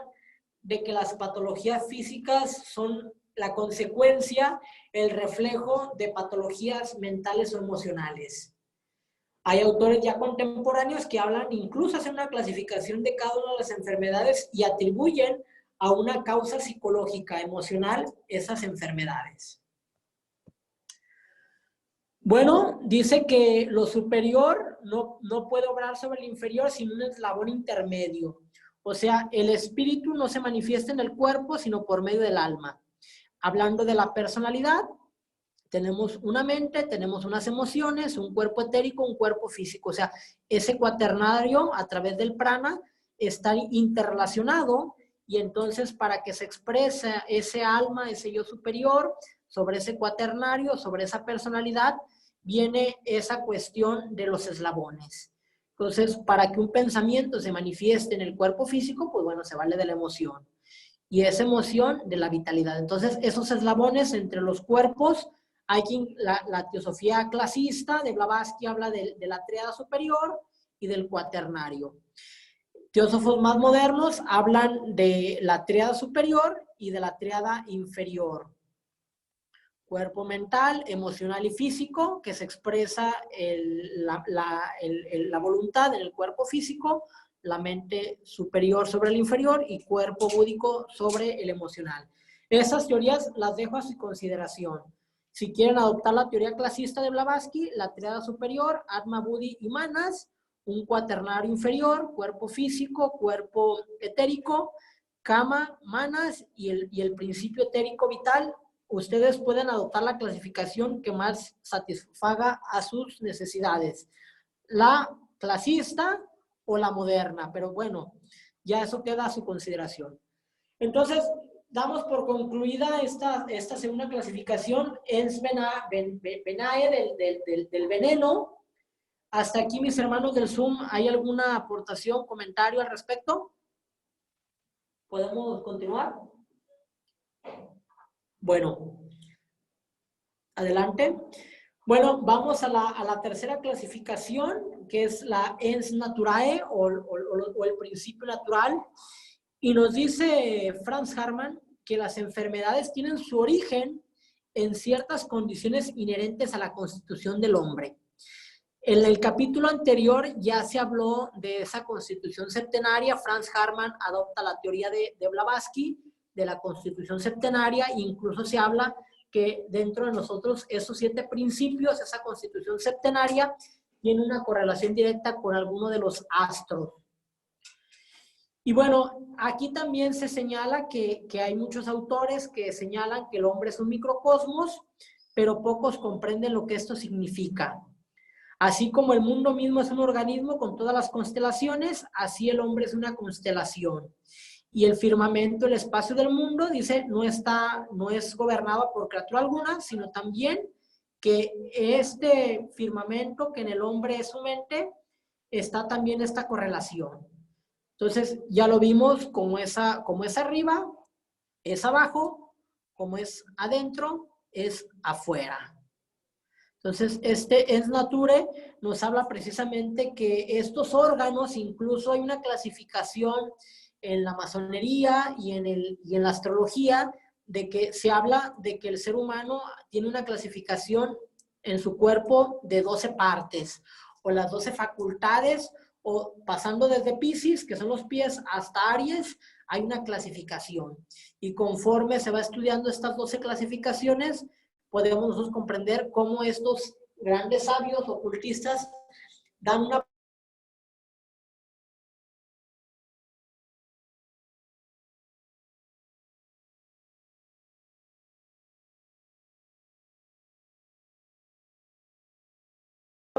de que las patologías físicas son la consecuencia, el reflejo de patologías mentales o emocionales. Hay autores ya contemporáneos que hablan, incluso hacen una clasificación de cada una de las enfermedades y atribuyen a una causa psicológica, emocional, esas enfermedades. Bueno, dice que lo superior no puede obrar sobre el inferior sin un eslabón intermedio. O sea, el espíritu no se manifiesta en el cuerpo, sino por medio del alma. Hablando de la personalidad, tenemos una mente, tenemos unas emociones, un cuerpo etérico, un cuerpo físico. O sea, ese cuaternario a través del prana está interrelacionado y entonces para que se exprese ese alma, ese yo superior, sobre ese cuaternario, sobre esa personalidad, viene esa cuestión de los eslabones. Entonces, para que un pensamiento se manifieste en el cuerpo físico, pues bueno, se vale de la emoción. Y esa emoción de la vitalidad. Entonces, esos eslabones entre los cuerpos, hay quien, la teosofía clasista de Blavatsky habla de la tríada superior y del cuaternario. Teósofos más modernos hablan de la tríada superior y de la tríada inferior. Cuerpo mental, emocional y físico, que se expresa la voluntad en el cuerpo físico, la mente superior sobre el inferior y cuerpo búdico sobre el emocional. Esas teorías las dejo a su consideración. Si quieren adoptar la teoría clasista de Blavatsky, la tríada superior, Atma, Buddhi y Manas, un cuaternario inferior, cuerpo físico, cuerpo etérico, Kama, Manas y el principio etérico vital, ustedes pueden adoptar la clasificación que más satisfaga a sus necesidades. La clasista o la moderna, pero bueno, ya eso queda a su consideración. Entonces, damos por concluida esta segunda clasificación, es Benae del veneno. Hasta aquí, mis hermanos del Zoom, ¿hay alguna aportación, comentario al respecto? ¿Podemos continuar? Bueno, adelante. Bueno, vamos a la tercera clasificación, que es la ens naturae o el principio natural. Y nos dice Franz Hartmann que las enfermedades tienen su origen en ciertas condiciones inherentes a la constitución del hombre. En el capítulo anterior ya se habló de esa constitución septenaria. Franz Hartmann adopta la teoría de Blavatsky de la constitución septenaria e incluso se habla que dentro de nosotros esos 7 principios, esa constitución septenaria, tiene una correlación directa con alguno de los astros. Y bueno, aquí también se señala que hay muchos autores que señalan que el hombre es un microcosmos, pero pocos comprenden lo que esto significa. Así como el mundo mismo es un organismo con todas las constelaciones, así el hombre es una constelación. Y el firmamento, el espacio del mundo, dice, no es gobernado por criatura alguna, sino también que este firmamento, que en el hombre es su mente, está también esta correlación. Entonces, ya lo vimos como es arriba, es abajo, como es adentro, es afuera. Entonces, este ens nature nos habla precisamente que estos órganos, incluso hay una clasificación en la masonería y en la astrología, de que se habla de que el ser humano tiene una clasificación en su cuerpo de 12 partes, o las 12 facultades, o pasando desde Piscis, que son los pies, hasta Aries, hay una clasificación. Y conforme se va estudiando estas 12 clasificaciones, podemos nosotros comprender cómo estos grandes sabios ocultistas dan una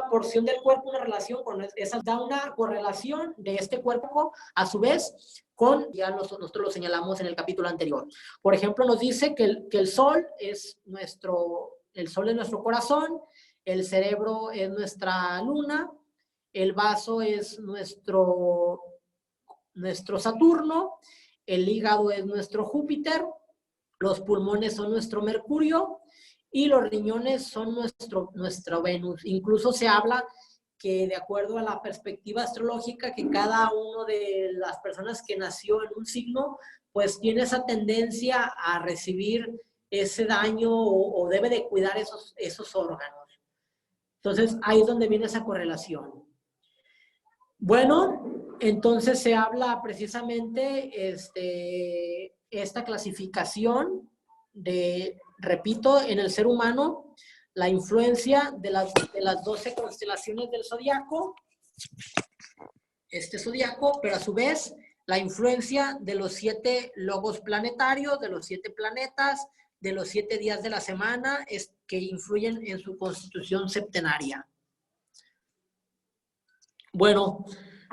porción del cuerpo una relación con esa, da una correlación de este cuerpo a su vez con, ya nosotros lo señalamos en el capítulo anterior. Por ejemplo, nos dice que el sol es nuestro corazón, el cerebro es nuestra luna, el vaso es nuestro Saturno, el hígado es nuestro Júpiter, los pulmones son nuestro Mercurio y los riñones son nuestro Venus. Incluso se habla que de acuerdo a la perspectiva astrológica, que cada uno de las personas que nació en un signo, pues tiene esa tendencia a recibir ese daño o debe de cuidar esos órganos. Entonces, ahí es donde viene esa correlación. Bueno, entonces se habla precisamente esta clasificación repito, en el ser humano, la influencia de las 12 constelaciones del zodiaco, zodiaco, pero a su vez la influencia de los 7 logos planetarios, de los 7 planetas, de los 7 días de la semana, que influyen en su constitución septenaria. Bueno,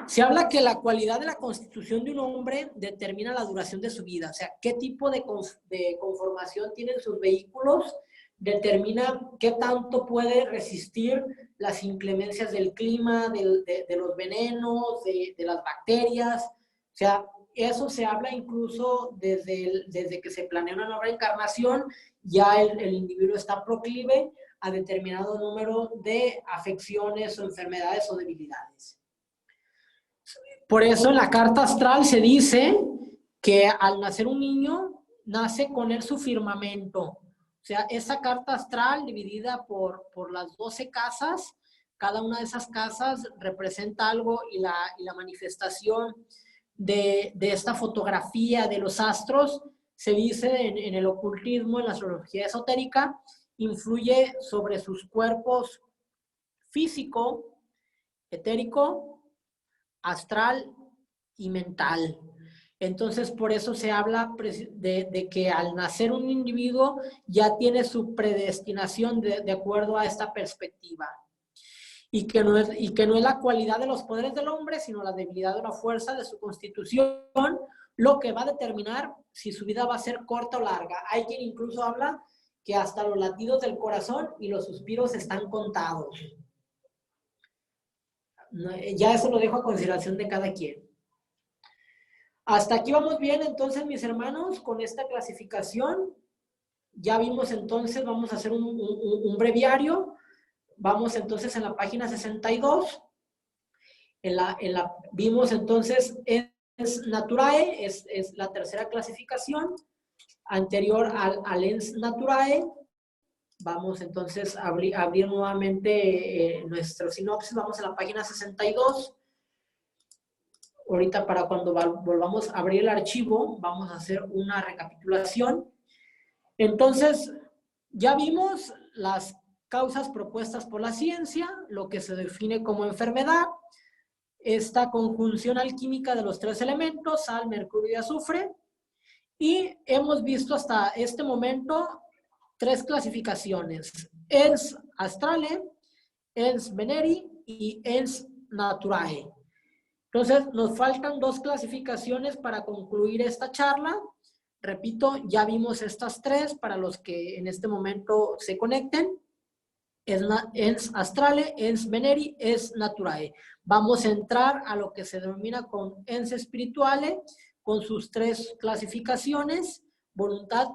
se habla que la cualidad de la constitución de un hombre determina la duración de su vida. O sea, qué tipo de conformación tienen sus vehículos determina qué tanto puede resistir las inclemencias del clima, de los venenos, de las bacterias. O sea, eso se habla incluso desde que se planea una nueva encarnación, ya el individuo está proclive a determinado número de afecciones o enfermedades o debilidades. Por eso en la carta astral se dice que al nacer un niño, nace con él su firmamento. O sea, esa carta astral dividida por las 12 casas, cada una de esas casas representa algo y la manifestación de esta fotografía de los astros, se dice en el ocultismo, en la astrología esotérica, influye sobre sus cuerpos físico, etérico, astral y mental. Entonces, por eso se habla de que al nacer un individuo ya tiene su predestinación de acuerdo a esta perspectiva. Y que no es la cualidad de los poderes del hombre, sino la debilidad o la fuerza de su constitución, lo que va a determinar si su vida va a ser corta o larga. Hay quien incluso habla que hasta los latidos del corazón y los suspiros están contados. Ya eso lo dejo a consideración de cada quien. Hasta aquí vamos bien, entonces, mis hermanos, con esta clasificación. Ya vimos entonces, vamos a hacer un breviario. Vamos entonces en la página 62. Vimos entonces ens naturae, es la tercera clasificación, anterior al ens naturae. Vamos entonces a abrir nuevamente nuestro sinopsis. Vamos a la página 62. Ahorita para cuando volvamos a abrir el archivo, vamos a hacer una recapitulación. Entonces, ya vimos las causas propuestas por la ciencia, lo que se define como enfermedad, esta conjunción alquímica de los 3 elementos, sal, mercurio y azufre, y hemos visto hasta este momento 3 clasificaciones: ens astrale, ens veneri y ens naturae. Entonces, nos faltan 2 clasificaciones para concluir esta charla. Repito, ya vimos estas 3 para los que en este momento se conecten: ens astrale, ens veneri, ens naturae. Vamos a entrar a lo que se denomina con ens spirituale, con sus 3 clasificaciones: voluntad,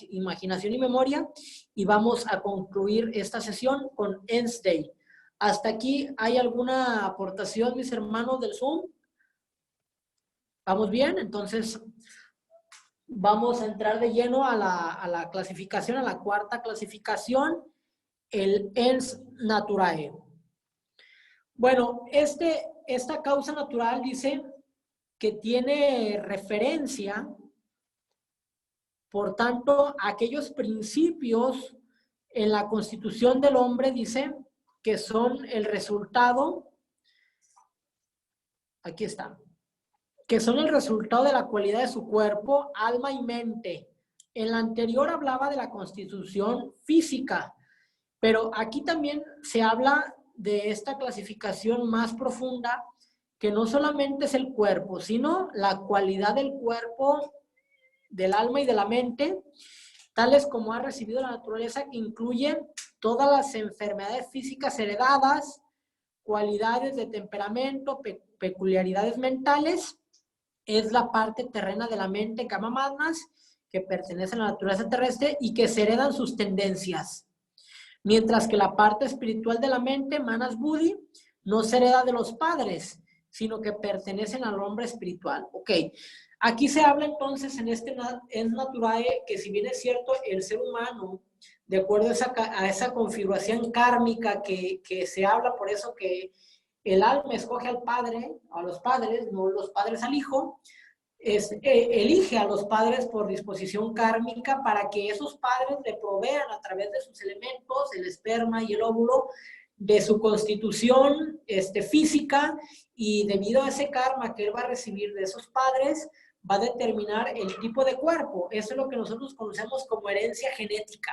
imaginación y memoria, y vamos a concluir esta sesión con ens dei. ¿Hasta aquí hay alguna aportación, mis hermanos del Zoom? ¿Vamos bien? Entonces, vamos a entrar de lleno a la clasificación, a la 4ª clasificación, el ens naturae. Bueno, esta causa natural dice que tiene referencia, por tanto, a aquellos principios en la constitución del hombre, dice, que son el resultado, aquí está, que son el resultado de la cualidad de su cuerpo, alma y mente. En la anterior hablaba de la constitución física, pero aquí también se habla de esta clasificación más profunda, que no solamente es el cuerpo, sino la cualidad del cuerpo, del alma y de la mente, tales como ha recibido la naturaleza, que incluyen todas las enfermedades físicas heredadas, cualidades de temperamento, peculiaridades mentales. Es la parte terrena de la mente, Kama Manas, que pertenece a la naturaleza terrestre y que se heredan sus tendencias. Mientras que la parte espiritual de la mente, Manas Buddhi, no se hereda de los padres, sino que pertenecen al hombre espiritual. Ok, aquí se habla entonces en este Ens Naturae que, si bien es cierto, el ser humano, de acuerdo a esa configuración kármica que se habla, por eso que el alma escoge al padre, a los padres, no los padres al hijo, elige a los padres por disposición kármica para que esos padres le provean a través de sus elementos, el esperma y el óvulo, de su constitución física, y debido a ese karma que él va a recibir de esos padres, va a determinar el tipo de cuerpo. Eso es lo que nosotros conocemos como herencia genética.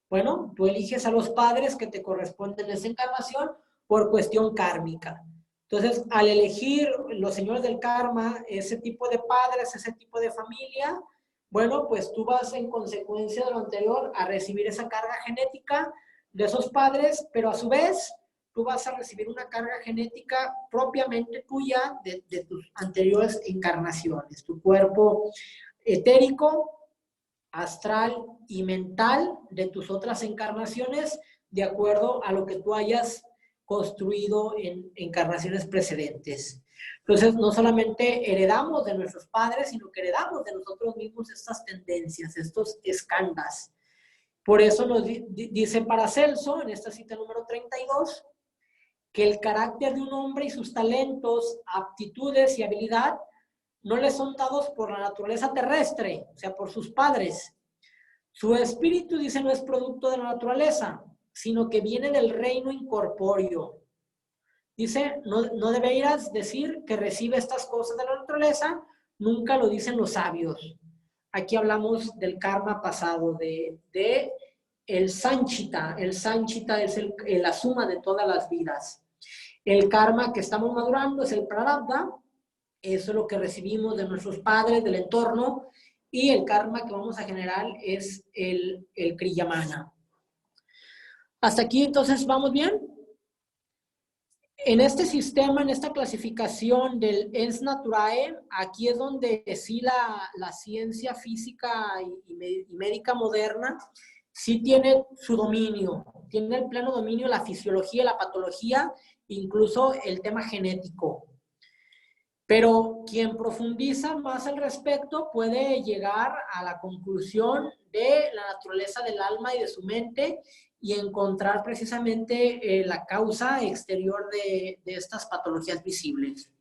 Bueno, tú eliges a los padres que te corresponden en esa encarnación por cuestión kármica. Entonces, al elegir los señores del karma, ese tipo de padres, ese tipo de familia, bueno, pues tú vas en consecuencia de lo anterior a recibir esa carga genética de esos padres, pero a su vez tú vas a recibir una carga genética propiamente tuya de tus anteriores encarnaciones, tu cuerpo etérico, astral y mental de tus otras encarnaciones, de acuerdo a lo que tú hayas construido en encarnaciones precedentes. Entonces, no solamente heredamos de nuestros padres, sino que heredamos de nosotros mismos estas tendencias, estos skandhas. Por eso nos dice Paracelso, en esta cita número 32, que el carácter de un hombre y sus talentos, aptitudes y habilidad no le son dados por la naturaleza terrestre, o sea, por sus padres. Su espíritu, dice, no es producto de la naturaleza, sino que viene del reino incorpóreo. Dice, no deberías decir que recibe estas cosas de la naturaleza, nunca lo dicen los sabios. Aquí hablamos del karma pasado, de el sanchita. El sanchita es la suma de todas las vidas. El karma que estamos madurando es el prarabdha, eso es lo que recibimos de nuestros padres, del entorno, y el karma que vamos a generar es el kriyamana. ¿Hasta aquí entonces vamos bien? En este sistema, en esta clasificación del Ens Naturae, aquí es donde sí la ciencia física y médica moderna sí tiene su dominio, tiene el pleno dominio la fisiología, la patología, incluso el tema genético. Pero quien profundiza más al respecto puede llegar a la conclusión de la naturaleza del alma y de su mente y encontrar precisamente la causa exterior de estas patologías visibles.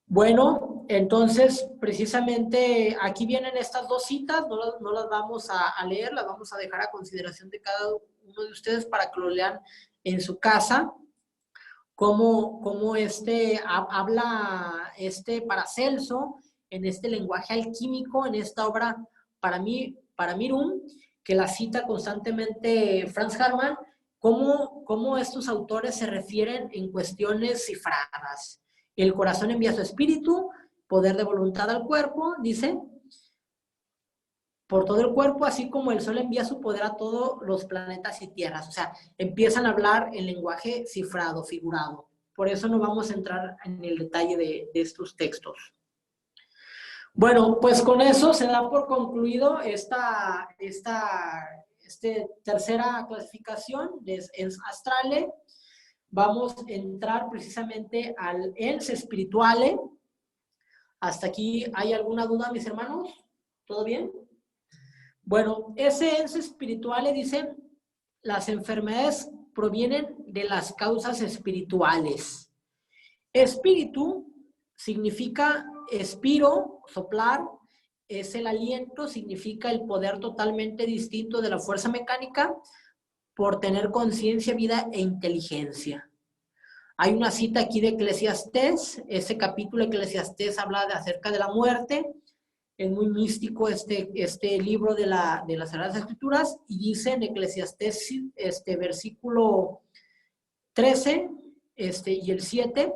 Bueno, entonces precisamente aquí vienen estas dos citas, no las vamos a leer, las vamos a dejar a consideración de cada uno de ustedes para que lo lean en su casa. Cómo habla Paracelso en este lenguaje alquímico, en esta obra para Mirum, que la cita constantemente Franz Hartmann, cómo estos autores se refieren en cuestiones cifradas. El corazón envía su espíritu, poder de voluntad al cuerpo, dice, por todo el cuerpo, así como el sol envía su poder a todos los planetas y tierras. O sea, empiezan a hablar en lenguaje cifrado, figurado. Por eso no vamos a entrar en el detalle de estos textos. Bueno, pues con eso se da por concluido esta tercera clasificación de Ens Astrale. Vamos a entrar precisamente al Ens Spirituale. ¿Hasta aquí hay alguna duda, mis hermanos? ¿Todo bien? Bueno, ese Ens Spirituale dice, las enfermedades provienen de las causas espirituales. Espíritu significa espiro, soplar, es el aliento, significa el poder totalmente distinto de la fuerza mecánica por tener conciencia, vida e inteligencia. Hay una cita aquí de Eclesiastés, ese capítulo de Eclesiastés habla acerca de la muerte, Es muy místico este libro de las Sagradas Escrituras, y dice en Eclesiastés, versículo 13, y el 7,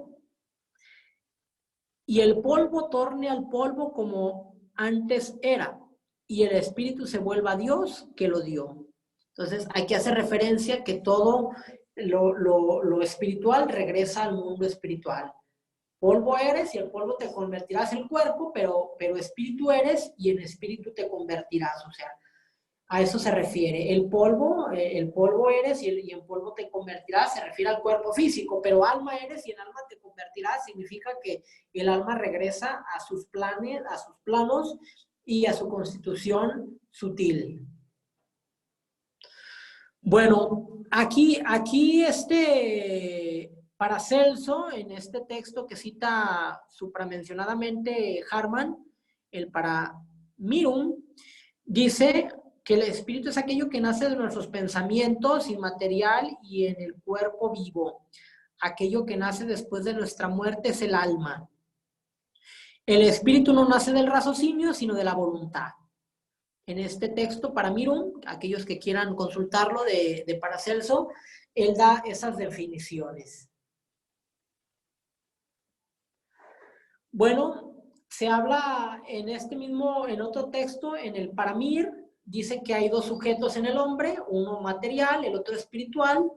y el polvo torne al polvo como antes era, y el espíritu se vuelva a Dios que lo dio. Entonces, hay que hacer referencia que todo lo espiritual regresa al mundo espiritual. Polvo eres y el polvo te convertirás en cuerpo, pero espíritu eres y en espíritu te convertirás. O sea, a eso se refiere. El polvo eres y en polvo te convertirás, se refiere al cuerpo físico, pero alma eres y en alma te convertirás, significa que el alma regresa a sus planos y a su constitución sutil. Bueno, aquí Paracelso, en este texto que cita supramencionadamente Harman, el Paramirum, dice que el espíritu es aquello que nace de nuestros pensamientos inmaterial y en el cuerpo vivo. Aquello que nace después de nuestra muerte es el alma. El espíritu no nace del raciocinio, sino de la voluntad. En este texto, Paramirum, aquellos que quieran consultarlo de Paracelso, él da esas definiciones. Bueno, se habla en otro texto, en el Paramir, dice que hay dos sujetos en el hombre, uno material, el otro espiritual,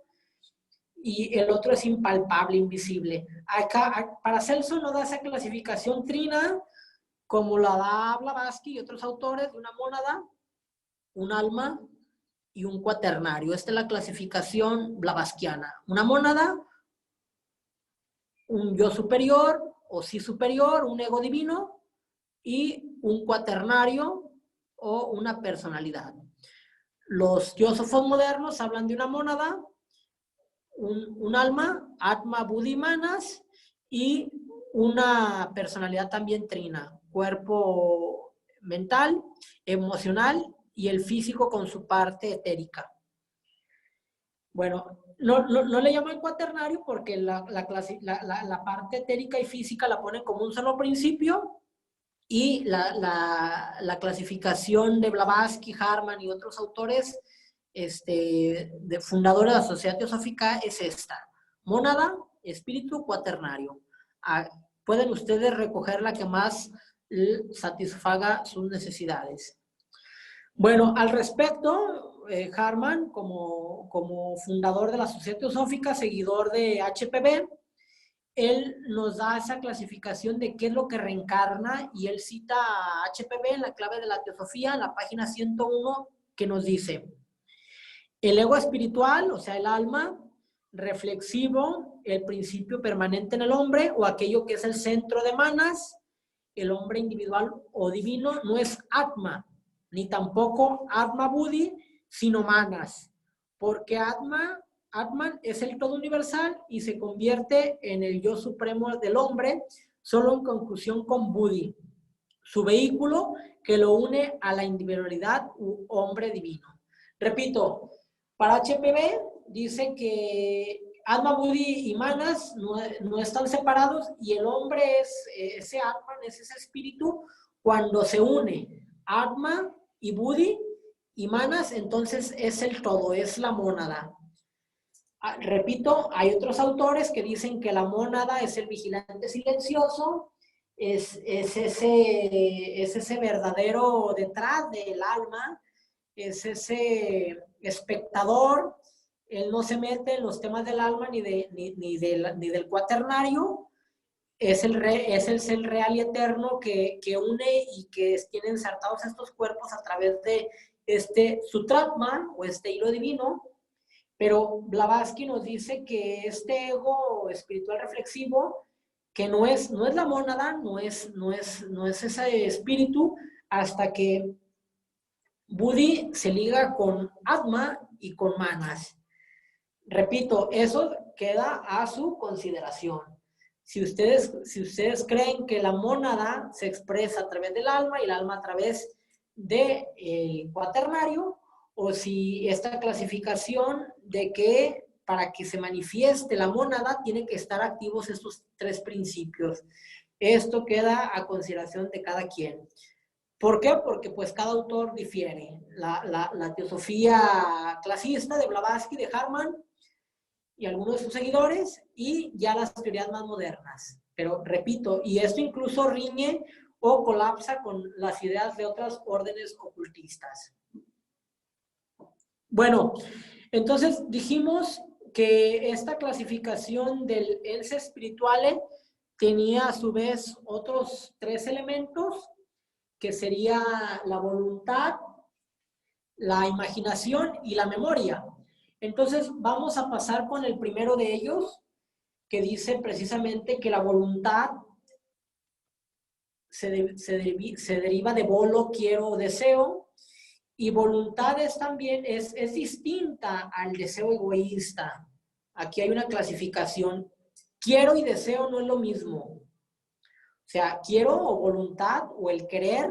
y el otro es impalpable, invisible. Acá, Paracelso no da esa clasificación trina, como la da Blavatsky y otros autores, de una mónada, un alma y un cuaternario. Esta es la clasificación blavaskiana. Una mónada, un yo superior o sí superior, un ego divino, y un cuaternario o una personalidad. Los teósofos modernos hablan de una mónada, un alma, Atma, Buddhi, Manas, y una personalidad también trina, cuerpo mental, emocional y el físico con su parte etérica. Bueno, no le llaman cuaternario porque la parte etérica y física la ponen como un solo principio, y la clasificación de Blavatsky, Harman y otros autores de fundadores de la Sociedad Teosófica es esta: mónada, espíritu, cuaternario. Pueden ustedes recoger la que más satisfaga sus necesidades. Bueno, al respecto, Harman, como fundador de la Sociedad Teosófica, seguidor de HPB, él nos da esa clasificación de qué es lo que reencarna, y él cita a HPB en la clave de la teosofía, en la página 101, que nos dice: el ego espiritual, o sea, el alma, reflexivo, el principio permanente en el hombre, o aquello que es el centro de Manas, el hombre individual o divino, no es Atma, ni tampoco Atma Buddhi, sino Manas, porque Atman es el todo universal y se convierte en el yo supremo del hombre solo en conjunción con Buddhi, su vehículo que lo une a la individualidad u hombre divino. Repito, para HPB dice que Atma, Buddhi y Manas no están separados, y el hombre es ese Atman, es ese espíritu. Cuando se une Atma y Buddhi y Manas, entonces es el todo, es la mónada. Repito, hay otros autores que dicen que la mónada es el vigilante silencioso, es ese verdadero detrás del alma, es ese espectador. Él no se mete en los temas del alma ni del cuaternario. Es el ser real y eterno que une y que tiene ensartados estos cuerpos a través de Sutratman o hilo divino. Pero Blavatsky nos dice que este ego espiritual reflexivo, que no es la mónada, no es ese espíritu, hasta que Buddhi se liga con Atma y con Manas. Repito, eso queda a su consideración. Si ustedes creen que la mónada se expresa a través del alma y el alma a través del cuaternario, o si esta clasificación de que para que se manifieste la mónada tienen que estar activos estos tres principios. Esto queda a consideración de cada quien. ¿Por qué? Porque pues cada autor difiere. La teosofía clasista de Blavatsky, de Hartmann y algunos de sus seguidores, y ya las teorías más modernas. Pero repito, y esto incluso riñe o colapsa con las ideas de otras órdenes ocultistas. Bueno, entonces dijimos que esta clasificación del Ense Spirituale tenía a su vez otros 3 elementos, que sería la voluntad, la imaginación y la memoria. Entonces vamos a pasar con el primero de ellos, que dice precisamente que la voluntad se deriva de volo, quiero, deseo, y voluntad es distinta al deseo egoísta. Aquí hay una clasificación. Quiero y deseo no es lo mismo. O sea, quiero o voluntad o el querer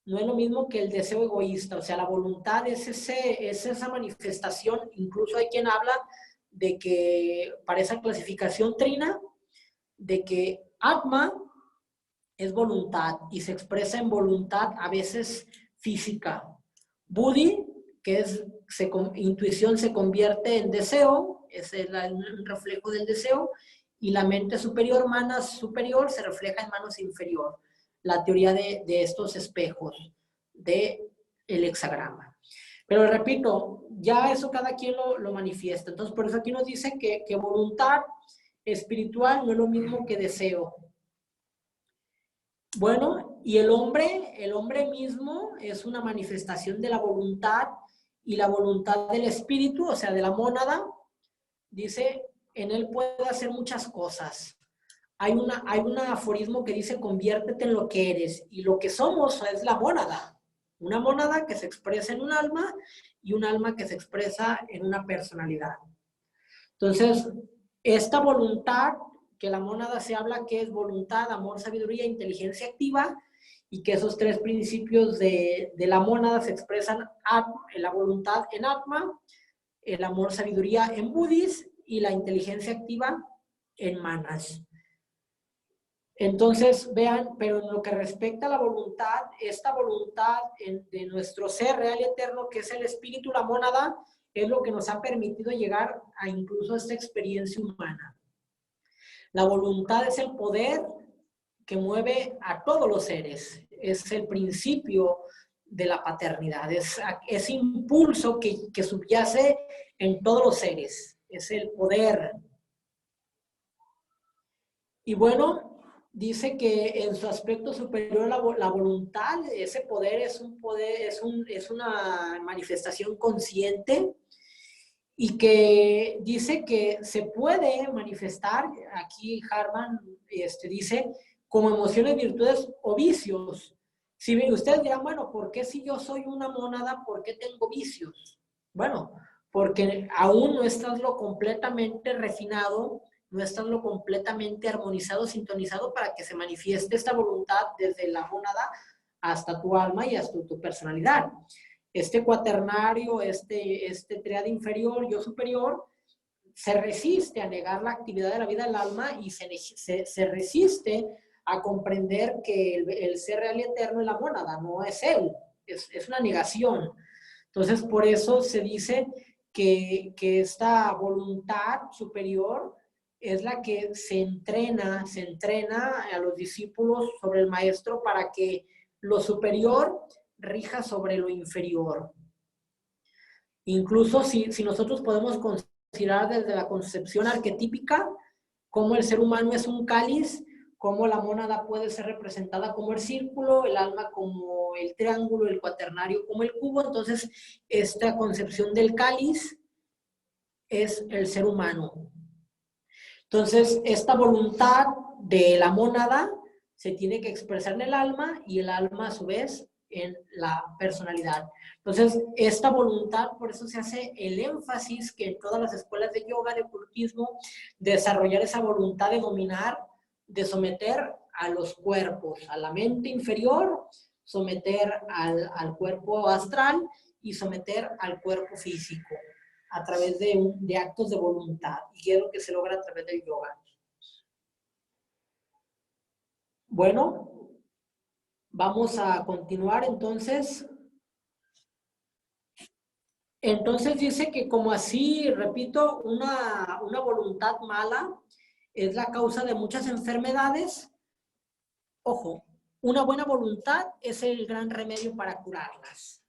no es lo mismo que el deseo egoísta. O sea, la voluntad es esa manifestación. Incluso hay quien habla de que, para esa clasificación trina, de que Atma es voluntad y se expresa en voluntad a veces física. Buddhi, que es intuición, se convierte en deseo, es un reflejo del deseo, y la mente superior, manas superior, se refleja en manos inferior. La teoría de estos espejos del hexagrama. Pero repito, ya eso cada quien lo manifiesta. Entonces, por eso aquí nos dice que voluntad espiritual no es lo mismo que deseo. Bueno, y el hombre mismo es una manifestación de la voluntad, y la voluntad del espíritu, o sea, de la mónada, dice, en él puede hacer muchas cosas. Hay un aforismo que dice, conviértete en lo que eres, y lo que somos es la mónada. Una mónada que se expresa en un alma y un alma que se expresa en una personalidad. Entonces, esta voluntad, que la mónada se habla que es voluntad, amor, sabiduría, inteligencia activa, y que esos 3 principios de la mónada se expresan en la voluntad en Atma, el amor, sabiduría en Buddhis y la inteligencia activa en Manas. Entonces, vean, pero en lo que respecta a la voluntad, esta voluntad de nuestro ser real y eterno, que es el espíritu, la mónada, es lo que nos ha permitido llegar a incluso esta experiencia humana. La voluntad es el poder que mueve a todos los seres, es el principio de la paternidad, es ese impulso que subyace en todos los seres, es el poder. Y bueno, dice que en su aspecto superior la voluntad, ese poder es un poder, es una manifestación consciente, y que dice que se puede manifestar, aquí Hartmann dice, como emociones, virtudes o vicios. Si ustedes dirán, bueno, ¿por qué si yo soy una mónada, por qué tengo vicios? Bueno, porque aún no estás lo completamente refinado, no estás lo completamente armonizado, sintonizado para que se manifieste esta voluntad desde la mónada hasta tu alma y hasta tu personalidad. Este cuaternario, este triada inferior, yo superior, se resiste a negar la actividad de la vida del alma y se resiste a comprender que el ser real y eterno es la mónada, no es él, es una negación. Entonces, por eso se dice que esta voluntad superior es la que se entrena a los discípulos sobre el maestro para que lo superior rija sobre lo inferior. Incluso si nosotros podemos considerar desde la concepción arquetípica cómo el ser humano es un cáliz, cómo la mónada puede ser representada como el círculo, el alma como el triángulo, el cuaternario como el cubo, entonces esta concepción del cáliz es el ser humano. Entonces, esta voluntad de la mónada se tiene que expresar en el alma, y el alma a su vez en la personalidad. Entonces, esta voluntad, por eso se hace el énfasis que en todas las escuelas de yoga, de ocultismo, desarrollar esa voluntad de dominar, de someter a los cuerpos, a la mente inferior, someter al cuerpo astral y someter al cuerpo físico a través de actos de voluntad, y es lo que se logra a través del yoga. Bueno, Vamos a continuar entonces. Entonces dice que como así, repito, una voluntad mala es la causa de muchas enfermedades. Ojo, una buena voluntad es el gran remedio para curarlas.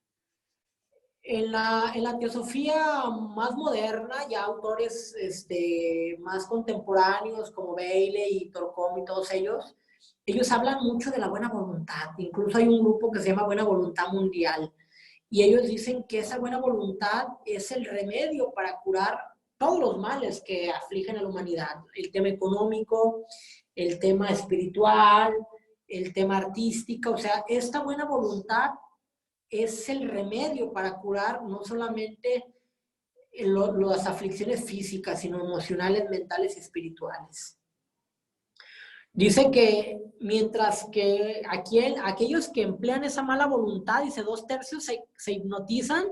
En la teosofía más moderna, ya autores más contemporáneos como Bailey y Torcom y todos ellos hablan mucho de la buena voluntad. Incluso hay un grupo que se llama Buena Voluntad Mundial. Y ellos dicen que esa buena voluntad es el remedio para curar todos los males que afligen a la humanidad. El tema económico, el tema espiritual, el tema artístico. O sea, esta buena voluntad es el remedio para curar no solamente las aflicciones físicas, sino emocionales, mentales y espirituales. Dice que mientras que aquellos que emplean esa mala voluntad, dice 2/3 se hipnotizan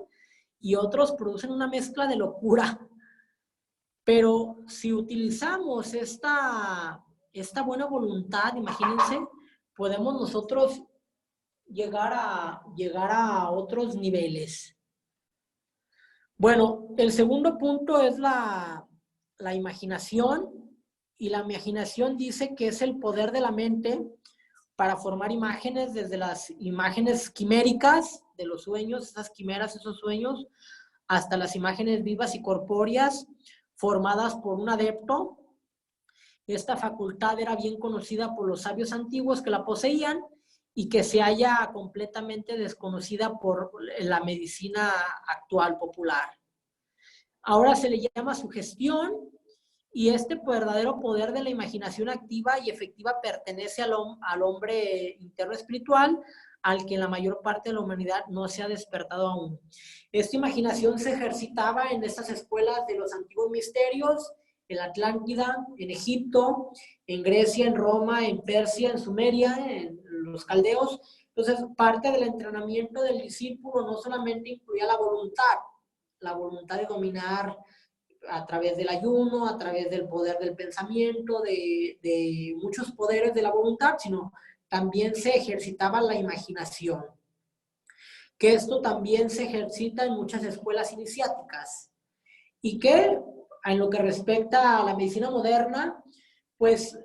y otros producen una mezcla de locura. Pero si utilizamos esta buena voluntad, imagínense, podemos nosotros llegar a otros niveles. Bueno, el segundo punto es la imaginación. Y la imaginación dice que es el poder de la mente para formar imágenes, desde las imágenes quiméricas de los sueños, esas quimeras, esos sueños, hasta las imágenes vivas y corpóreas formadas por un adepto. Esta facultad era bien conocida por los sabios antiguos que la poseían y que se halla completamente desconocida por la medicina actual popular. Ahora se le llama sugestión. Y este verdadero poder de la imaginación activa y efectiva pertenece al hombre interno espiritual, al que la mayor parte de la humanidad no se ha despertado aún. Esta imaginación se ejercitaba en estas escuelas de los antiguos misterios, en la Atlántida, en Egipto, en Grecia, en Roma, en Persia, en Sumeria, en los caldeos. Entonces, parte del entrenamiento del discípulo no solamente incluía la voluntad de dominar a través del ayuno, a través del poder del pensamiento, de muchos poderes de la voluntad, sino también se ejercitaba la imaginación. Que esto también se ejercita en muchas escuelas iniciáticas. Y que en lo que respecta a la medicina moderna, pues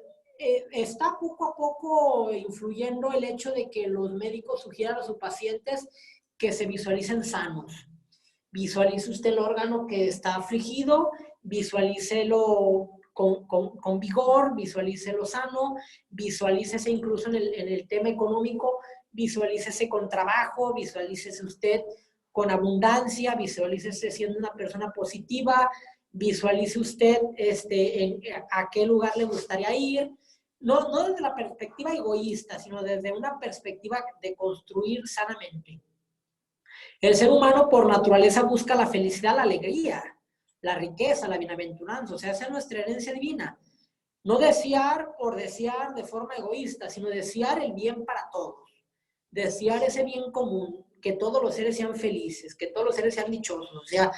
está poco a poco influyendo el hecho de que los médicos sugieran a sus pacientes que se visualicen sanos. Visualice usted el órgano que está afligido, visualícelo con vigor, visualícelo sano, visualícese incluso en el tema económico, visualícese con trabajo, visualícese usted con abundancia, visualícese siendo una persona positiva, visualice usted a qué lugar le gustaría ir, no desde la perspectiva egoísta, sino desde una perspectiva de construir sanamente. El ser humano por naturaleza busca la felicidad, la alegría, la riqueza, la bienaventuranza, o sea, esa es nuestra herencia divina. No desear por desear de forma egoísta, sino desear el bien para todos. Desear ese bien común, que todos los seres sean felices, que todos los seres sean dichosos. O sea,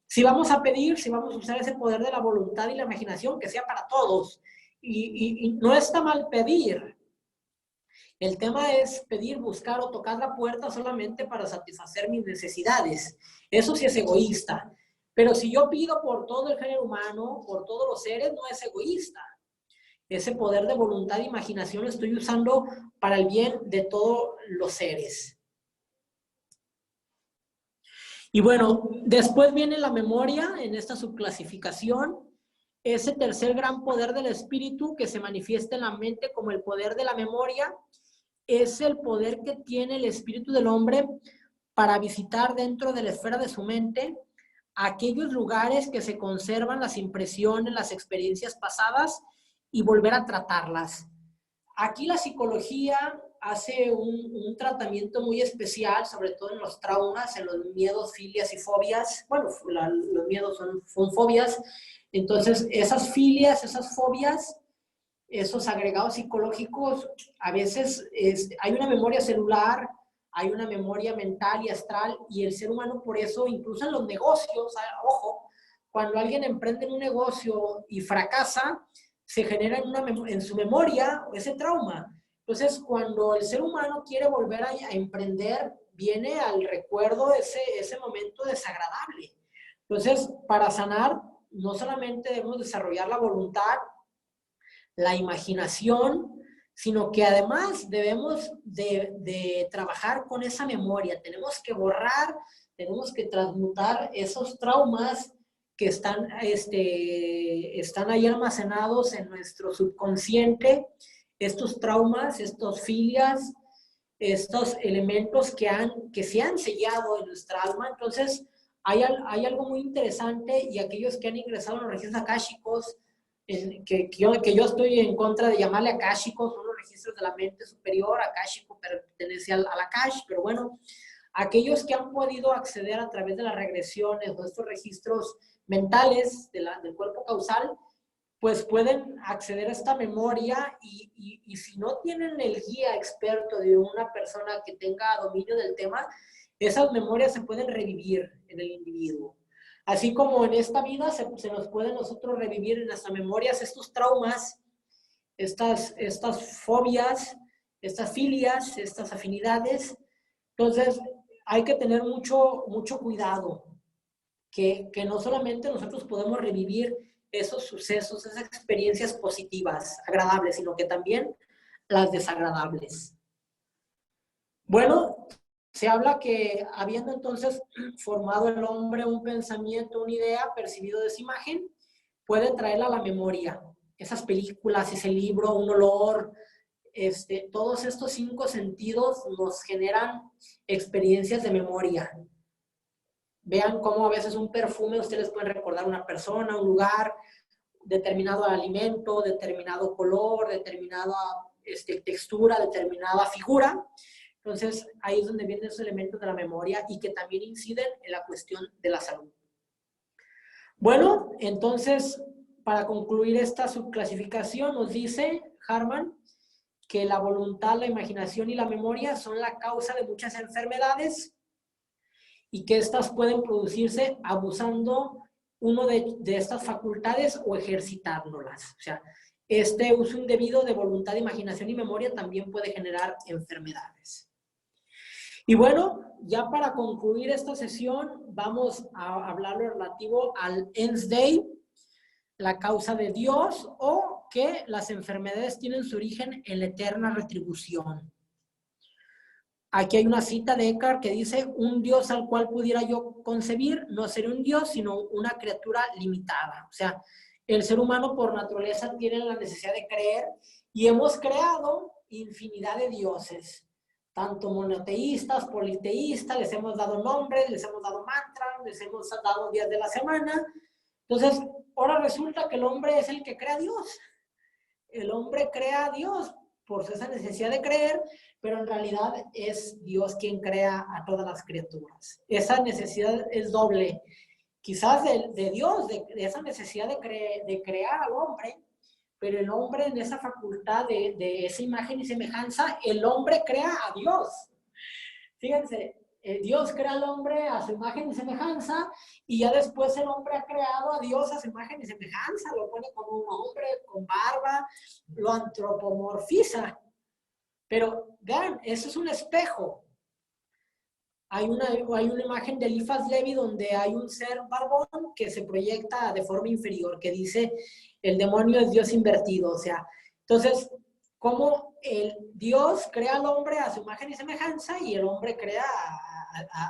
si vamos a pedir, si vamos a usar ese poder de la voluntad y la imaginación, que sea para todos. Y no está mal pedir. El tema es pedir, buscar o tocar la puerta solamente para satisfacer mis necesidades. Eso sí es egoísta. Pero si yo pido por todo el género humano, por todos los seres, no es egoísta. Ese poder de voluntad e imaginación lo estoy usando para el bien de todos los seres. Y bueno, después viene la memoria en esta subclasificación. Ese tercer gran poder del espíritu que se manifiesta en la mente como el poder de la memoria es el poder que tiene el espíritu del hombre para visitar dentro de la esfera de su mente aquellos lugares que se conservan las impresiones, las experiencias pasadas y volver a tratarlas. Aquí la psicología hace un tratamiento muy especial, sobre todo en los traumas, en los miedos, filias y fobias. Bueno, los miedos son fobias. Entonces, esas filias, esas fobias, esos agregados psicológicos, a veces hay una memoria celular, hay una memoria mental y astral, y el ser humano por eso, incluso en los negocios, ojo, cuando alguien emprende un negocio y fracasa, se genera en su memoria ese trauma. Entonces, cuando el ser humano quiere volver a emprender, viene al recuerdo ese momento desagradable. Entonces, para sanar, no solamente debemos desarrollar la voluntad, la imaginación, sino que además debemos de trabajar con esa memoria. Tenemos que borrar, tenemos que transmutar esos traumas que están ahí almacenados en nuestro subconsciente, estos traumas, estos filias, estos elementos que se han sellado en nuestra alma. Entonces, hay algo muy interesante, y aquellos que han ingresado en los registros akáshicos, que yo estoy en contra de llamarle akáshicos, son los registros de la mente superior. Akáshico pertenece al Akash, pero bueno, aquellos que han podido acceder a través de las regresiones o estos registros mentales del cuerpo causal, pues pueden acceder a esta memoria, y si no tienen el guía experto de una persona que tenga dominio del tema, esas memorias se pueden revivir en el individuo. Así como en esta vida se nos puede nosotros revivir en nuestras memorias estos traumas, estas fobias, estas filias, estas afinidades. Entonces, hay que tener mucho cuidado, que no solamente nosotros podemos revivir esos sucesos, esas experiencias positivas, agradables, sino que también las desagradables. Bueno, se habla que habiendo entonces formado el hombre un pensamiento, una idea, percibido de esa imagen, puede traerla a la memoria. Esas películas, ese libro, un olor, todos estos 5 sentidos nos generan experiencias de memoria. Vean cómo a veces un perfume ustedes pueden recordar una persona, un lugar, determinado alimento, determinado color, determinada textura, determinada figura. Entonces, ahí es donde vienen esos elementos de la memoria y que también inciden en la cuestión de la salud. Bueno, entonces, para concluir esta subclasificación, nos dice Harman que la voluntad, la imaginación y la memoria son la causa de muchas enfermedades, y que estas pueden producirse abusando uno de estas facultades o ejercitándolas. O sea, este uso indebido de voluntad, imaginación y memoria también puede generar enfermedades. Y bueno, ya para concluir esta sesión, vamos a hablar lo relativo al Ens Dei, la causa de Dios, o que las enfermedades tienen su origen en la eterna retribución. Aquí hay una cita de Eckhart que dice: un Dios al cual pudiera yo concebir no sería un Dios, sino una criatura limitada. O sea, el ser humano por naturaleza tiene la necesidad de creer, y hemos creado infinidad de dioses, tanto monoteístas, politeístas, les hemos dado nombres, les hemos dado mantras, les hemos dado días de la semana. Entonces, ahora resulta que el hombre es el que crea a Dios. El hombre crea a Dios por esa necesidad de creer, pero en realidad es Dios quien crea a todas las criaturas. Esa necesidad es doble. Quizás de Dios, de esa necesidad de crear al hombre, pero el hombre en esa facultad de esa imagen y semejanza, el hombre crea a Dios. Fíjense, Dios crea al hombre a su imagen y semejanza, y ya después el hombre ha creado a Dios a su imagen y semejanza, lo pone como un hombre con barba, lo antropomorfiza. Pero vean, eso es un espejo. Hay una imagen de Eliphas Levi donde hay un ser barbón que se proyecta de forma inferior, que dice: el demonio es Dios invertido. O sea, entonces, ¿cómo el Dios crea al hombre a su imagen y semejanza, y el hombre crea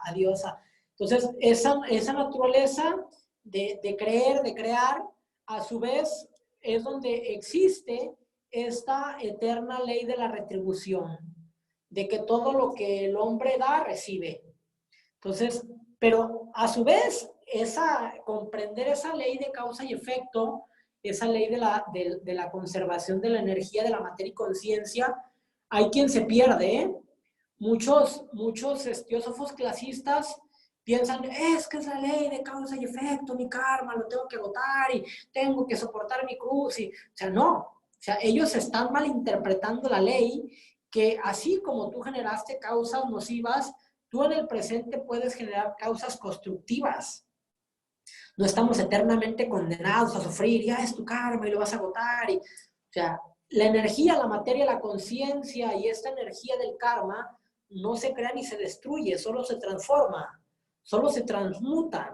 a Dios? Entonces, esa naturaleza de creer, de crear, a su vez, es donde existe esta eterna ley de la retribución, de que todo lo que el hombre da, recibe. Entonces, pero a su vez, comprender esa ley de causa y efecto, esa ley de la conservación de la energía, de la materia y conciencia, hay quien se pierde, ¿eh? Muchos teósofos clasistas piensan: es que es la ley de causa y efecto, mi karma lo tengo que agotar y tengo que soportar mi cruz. O sea, no. O sea, ellos están malinterpretando la ley, que así como tú generaste causas nocivas, tú en el presente puedes generar causas constructivas. No estamos eternamente condenados a sufrir, ya es tu karma y lo vas a agotar. O sea, la energía, la materia, la conciencia y esta energía del karma no se crea ni se destruye, solo se transforma, solo se transmuta.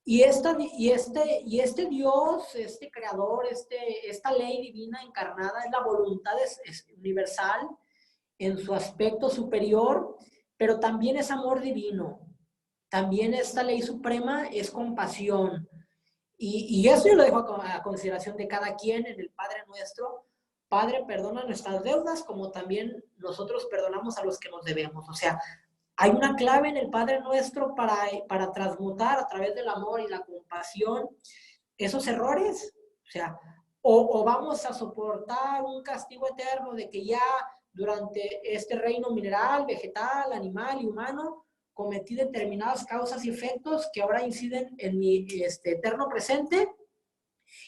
Y este Dios, este creador, esta ley divina encarnada es la voluntad es universal en su aspecto superior, pero también es amor divino. También esta ley suprema es compasión. Y eso yo lo dejo a consideración de cada quien en el Padre Nuestro. Padre, perdona nuestras deudas, como también nosotros perdonamos a los que nos debemos. O sea, hay una clave en el Padre Nuestro para transmutar a través del amor y la compasión esos errores. O sea, o vamos a soportar un castigo eterno de que ya durante este reino mineral, vegetal, animal y humano cometí determinadas causas y efectos que ahora inciden en mi eterno presente,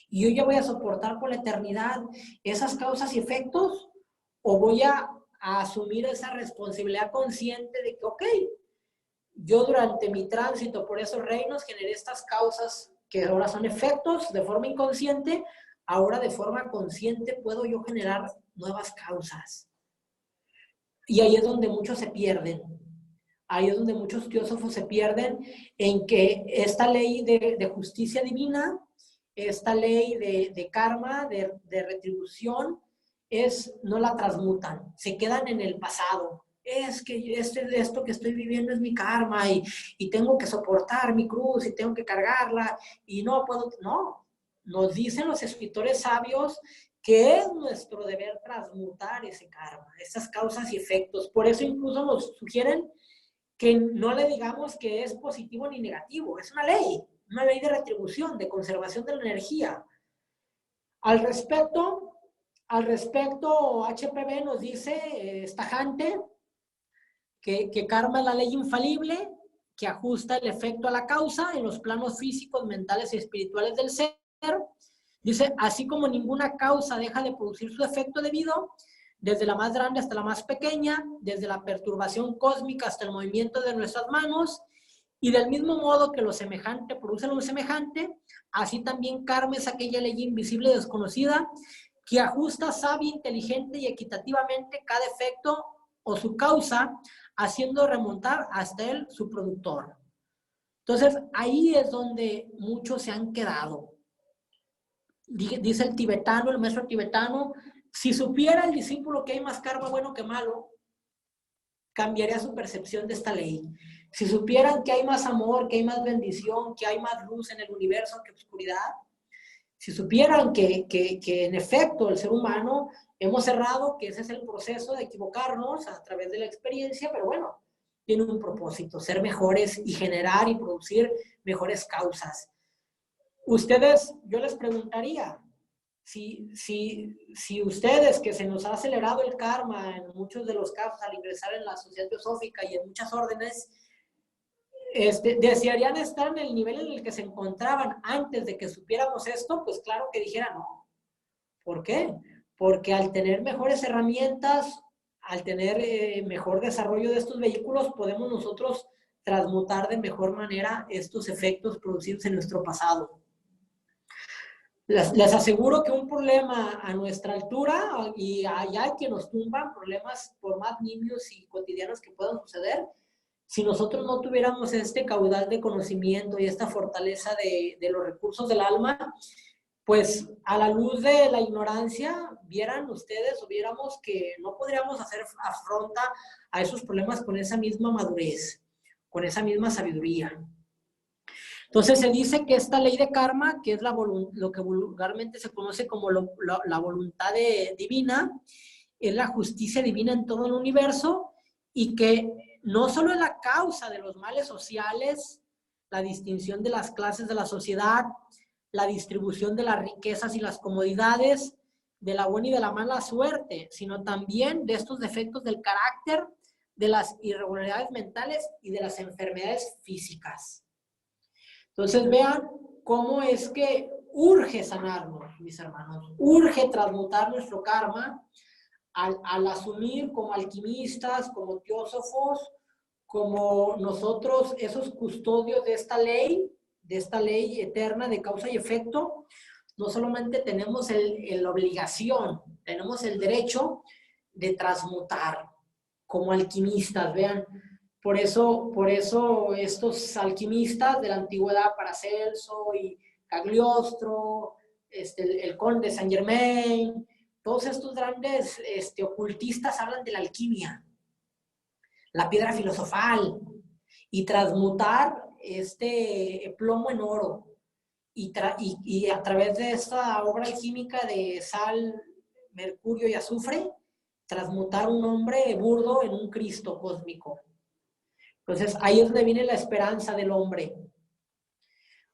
y yo ya voy a soportar por la eternidad esas causas y efectos, o voy a asumir esa responsabilidad consciente de que, ok, yo durante mi tránsito por esos reinos generé estas causas que ahora son efectos de forma inconsciente, ahora de forma consciente puedo yo generar nuevas causas. Y ahí es donde muchos se pierden. Ahí es donde muchos teósofos se pierden, en que esta ley de justicia divina, esta ley de karma, de retribución, no la transmutan, se quedan en el pasado. Es que esto que estoy viviendo es mi karma y tengo que soportar mi cruz y tengo que cargarla y no puedo, no. Nos dicen los escritores sabios que es nuestro deber transmutar ese karma, esas causas y efectos. Por eso incluso nos sugieren que no le digamos que es positivo ni negativo, es una ley de retribución, de conservación de la energía. Al respecto, HPB nos dice, es tajante, que karma es la ley infalible, que ajusta el efecto a la causa en los planos físicos, mentales y espirituales del ser. Dice, así como ninguna causa deja de producir su efecto debido, desde la más grande hasta la más pequeña, desde la perturbación cósmica hasta el movimiento de nuestras manos, y del mismo modo que lo semejante produce lo semejante, así también karma es aquella ley invisible y desconocida que ajusta sabia, inteligente y equitativamente cada efecto o su causa, haciendo remontar hasta él su productor. Entonces, ahí es donde muchos se han quedado. Dice el tibetano, el maestro tibetano, si supiera el discípulo que hay más karma bueno que malo, cambiaría su percepción de esta ley. Si supieran que hay más amor, que hay más bendición, que hay más luz en el universo que oscuridad, si supieran que en efecto el ser humano hemos errado, que ese es el proceso de equivocarnos a través de la experiencia, pero bueno, tiene un propósito, ser mejores y generar y producir mejores causas. Ustedes, yo les preguntaría, si ustedes, que se nos ha acelerado el karma en muchos de los casos al ingresar en la sociedad teosófica y en muchas órdenes, desearían estar en el nivel en el que se encontraban antes de que supiéramos esto, pues claro que dijera no. ¿Por qué? Porque al tener mejores herramientas, al tener mejor desarrollo de estos vehículos, podemos nosotros transmutar de mejor manera estos efectos producidos en nuestro pasado. Les aseguro que un problema a nuestra altura, y allá hay que nos tumban problemas por más nimios y cotidianos que puedan suceder, si nosotros no tuviéramos este caudal de conocimiento y esta fortaleza de los recursos del alma, pues a la luz de la ignorancia, vieran ustedes o viéramos que no podríamos hacer afronta a esos problemas con esa misma madurez, con esa misma sabiduría. Entonces se dice que esta ley de karma, que es lo que vulgarmente se conoce como la voluntad divina, es la justicia divina en todo el universo, y que no solo es la causa de los males sociales, la distinción de las clases de la sociedad, la distribución de las riquezas y las comodidades, de la buena y de la mala suerte, sino también de estos defectos del carácter, de las irregularidades mentales y de las enfermedades físicas. Entonces vean cómo es que urge sanarnos, mis hermanos, urge transmutar nuestro karma al asumir como alquimistas, como teósofos, como nosotros, esos custodios de esta ley eterna de causa y efecto, no solamente tenemos la obligación, tenemos el derecho de transmutar como alquimistas, vean. Por eso estos alquimistas de la antigüedad, Paracelso y Cagliostro, el conde Saint Germain, todos estos grandes ocultistas hablan de la alquimia, la piedra filosofal, y transmutar plomo en oro. Y a través de esta obra alquímica de sal, mercurio y azufre, transmutar un hombre burdo en un Cristo cósmico. Entonces, ahí es donde viene la esperanza del hombre.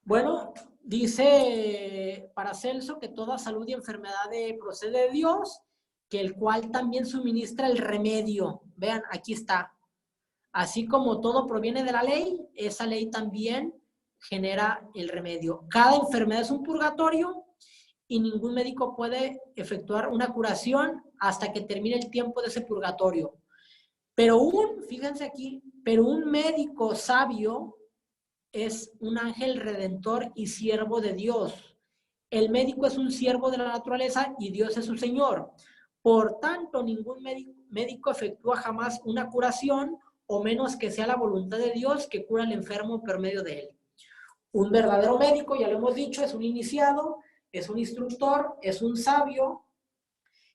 Bueno, dice Paracelso que toda salud y enfermedad procede de Dios, que el cual también suministra el remedio. Vean, aquí está. Así como todo proviene de la ley, esa ley también genera el remedio. Cada enfermedad es un purgatorio y ningún médico puede efectuar una curación hasta que termine el tiempo de ese purgatorio. Pero fíjense aquí, pero un médico sabio es un ángel redentor y siervo de Dios. El médico es un siervo de la naturaleza y Dios es su Señor. Por tanto, ningún médico efectúa jamás una curación, o menos que sea la voluntad de Dios que cura al enfermo por medio de él. Un verdadero médico, ya lo hemos dicho, es un iniciado, es un instructor, es un sabio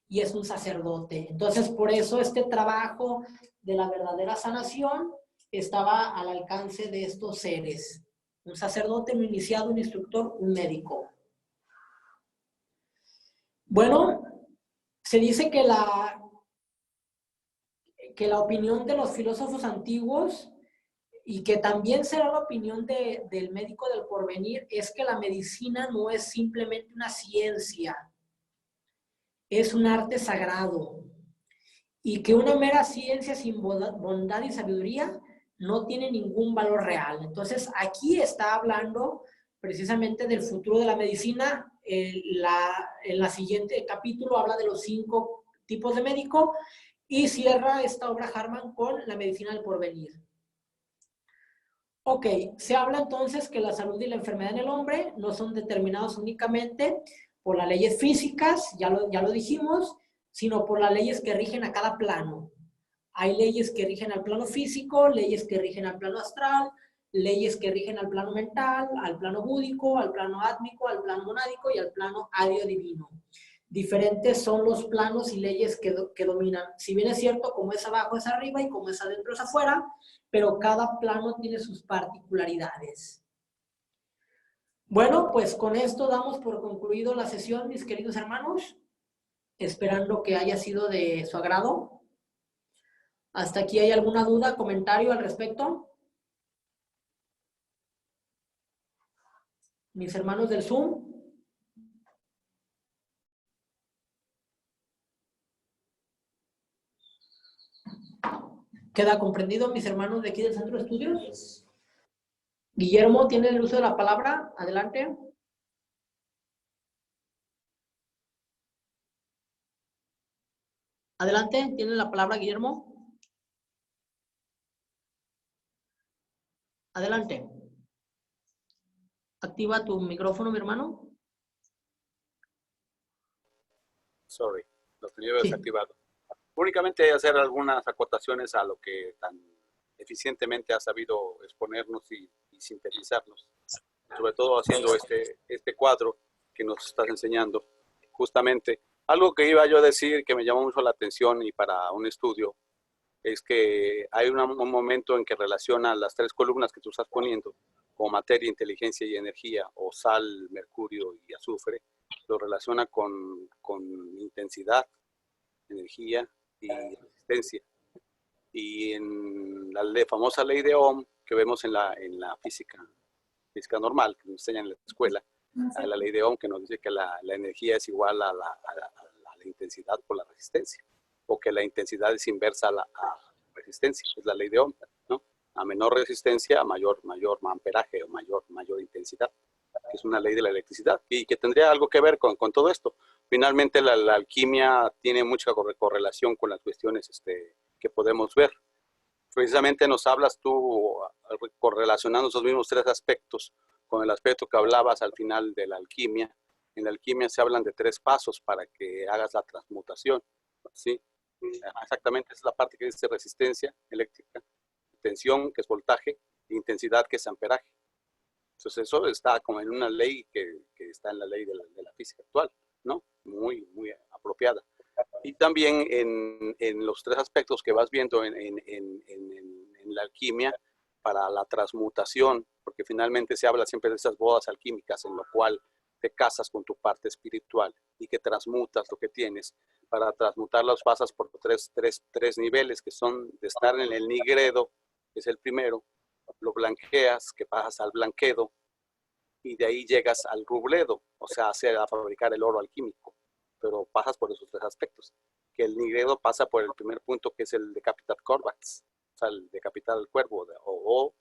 y es un sacerdote. Entonces, por eso este trabajo de la verdadera sanación estaba al alcance de estos seres. Un sacerdote, un iniciado, un instructor, un médico. Bueno, se dice que la opinión de los filósofos antiguos, y que también será la opinión del médico del porvenir, es que la medicina no es simplemente una ciencia, es un arte sagrado, y que una mera ciencia sin bondad y sabiduría no tiene ningún valor real. Entonces, aquí está hablando precisamente del futuro de la medicina. En la siguiente capítulo habla de los 5 tipos de médico y cierra esta obra Harman con la medicina del porvenir. Ok, se habla entonces que la salud y la enfermedad en el hombre no son determinados únicamente por las leyes físicas, ya lo dijimos, sino por las leyes que rigen a cada plano. Hay leyes que rigen al plano físico, leyes que rigen al plano astral, leyes que rigen al plano mental, al plano búdico, al plano átmico, al plano monádico y al plano adio divino. Diferentes son los planos y leyes que dominan. Si bien es cierto, como es abajo es arriba y como es adentro es afuera, pero cada plano tiene sus particularidades. Bueno, pues con esto damos por concluido la sesión, mis queridos hermanos, esperando que haya sido de su agrado. ¿Hasta aquí hay alguna duda, comentario al respecto? Mis hermanos del Zoom. ¿Queda comprendido, mis hermanos de aquí del Centro de Estudios? Guillermo, ¿tiene el uso de la palabra? Adelante. Adelante, ¿tiene la palabra Guillermo? Adelante. Activa tu micrófono, mi hermano. Sorry, lo tenía desactivado. Únicamente hacer algunas acotaciones a lo que tan eficientemente ha sabido exponernos y sintetizarnos, sobre todo haciendo este cuadro que nos estás enseñando. Justamente, algo que iba yo a decir que me llamó mucho la atención y para un estudio, es que hay un momento en que relaciona las 3 columnas que tú estás poniendo, como materia, inteligencia y energía, o sal, mercurio y azufre, lo relaciona con intensidad, energía y resistencia. Y en la famosa ley de Ohm, que vemos en la física normal, que nos enseñan en la escuela, la ley de Ohm que nos dice que la energía es igual a la intensidad por la resistencia, o que la intensidad es inversa a la resistencia, es la ley de Ohm, ¿no? A menor resistencia, a mayor amperaje o mayor intensidad, que es una ley de la electricidad y que tendría algo que ver con todo esto. Finalmente, la alquimia tiene mucha correlación con las cuestiones que podemos ver. Precisamente nos hablas tú, correlacionando esos mismos 3 aspectos con el aspecto que hablabas al final de la alquimia, En la alquimia se hablan de 3 pasos para que hagas la transmutación, ¿sí? Exactamente, esa es la parte que dice resistencia eléctrica, tensión, que es voltaje, e intensidad, que es amperaje. Entonces eso está como en una ley que está en la ley de la física actual, ¿no? Muy, muy apropiada. Y también en los 3 aspectos que vas viendo en la alquimia para la transmutación, porque finalmente se habla siempre de esas bodas alquímicas en lo cual te casas con tu parte espiritual y que transmutas lo que tienes. Para transmutarlas pasas por tres niveles, que son de estar en el nigredo, que es el primero, lo blanqueas, que pasas al blanquedo, y de ahí llegas al rubledo, o sea, a fabricar el oro alquímico, pero pasas por esos 3 aspectos, que el nigredo pasa por el primer punto, que es el decapitar corvax, o sea, el decapitar el cuervo, o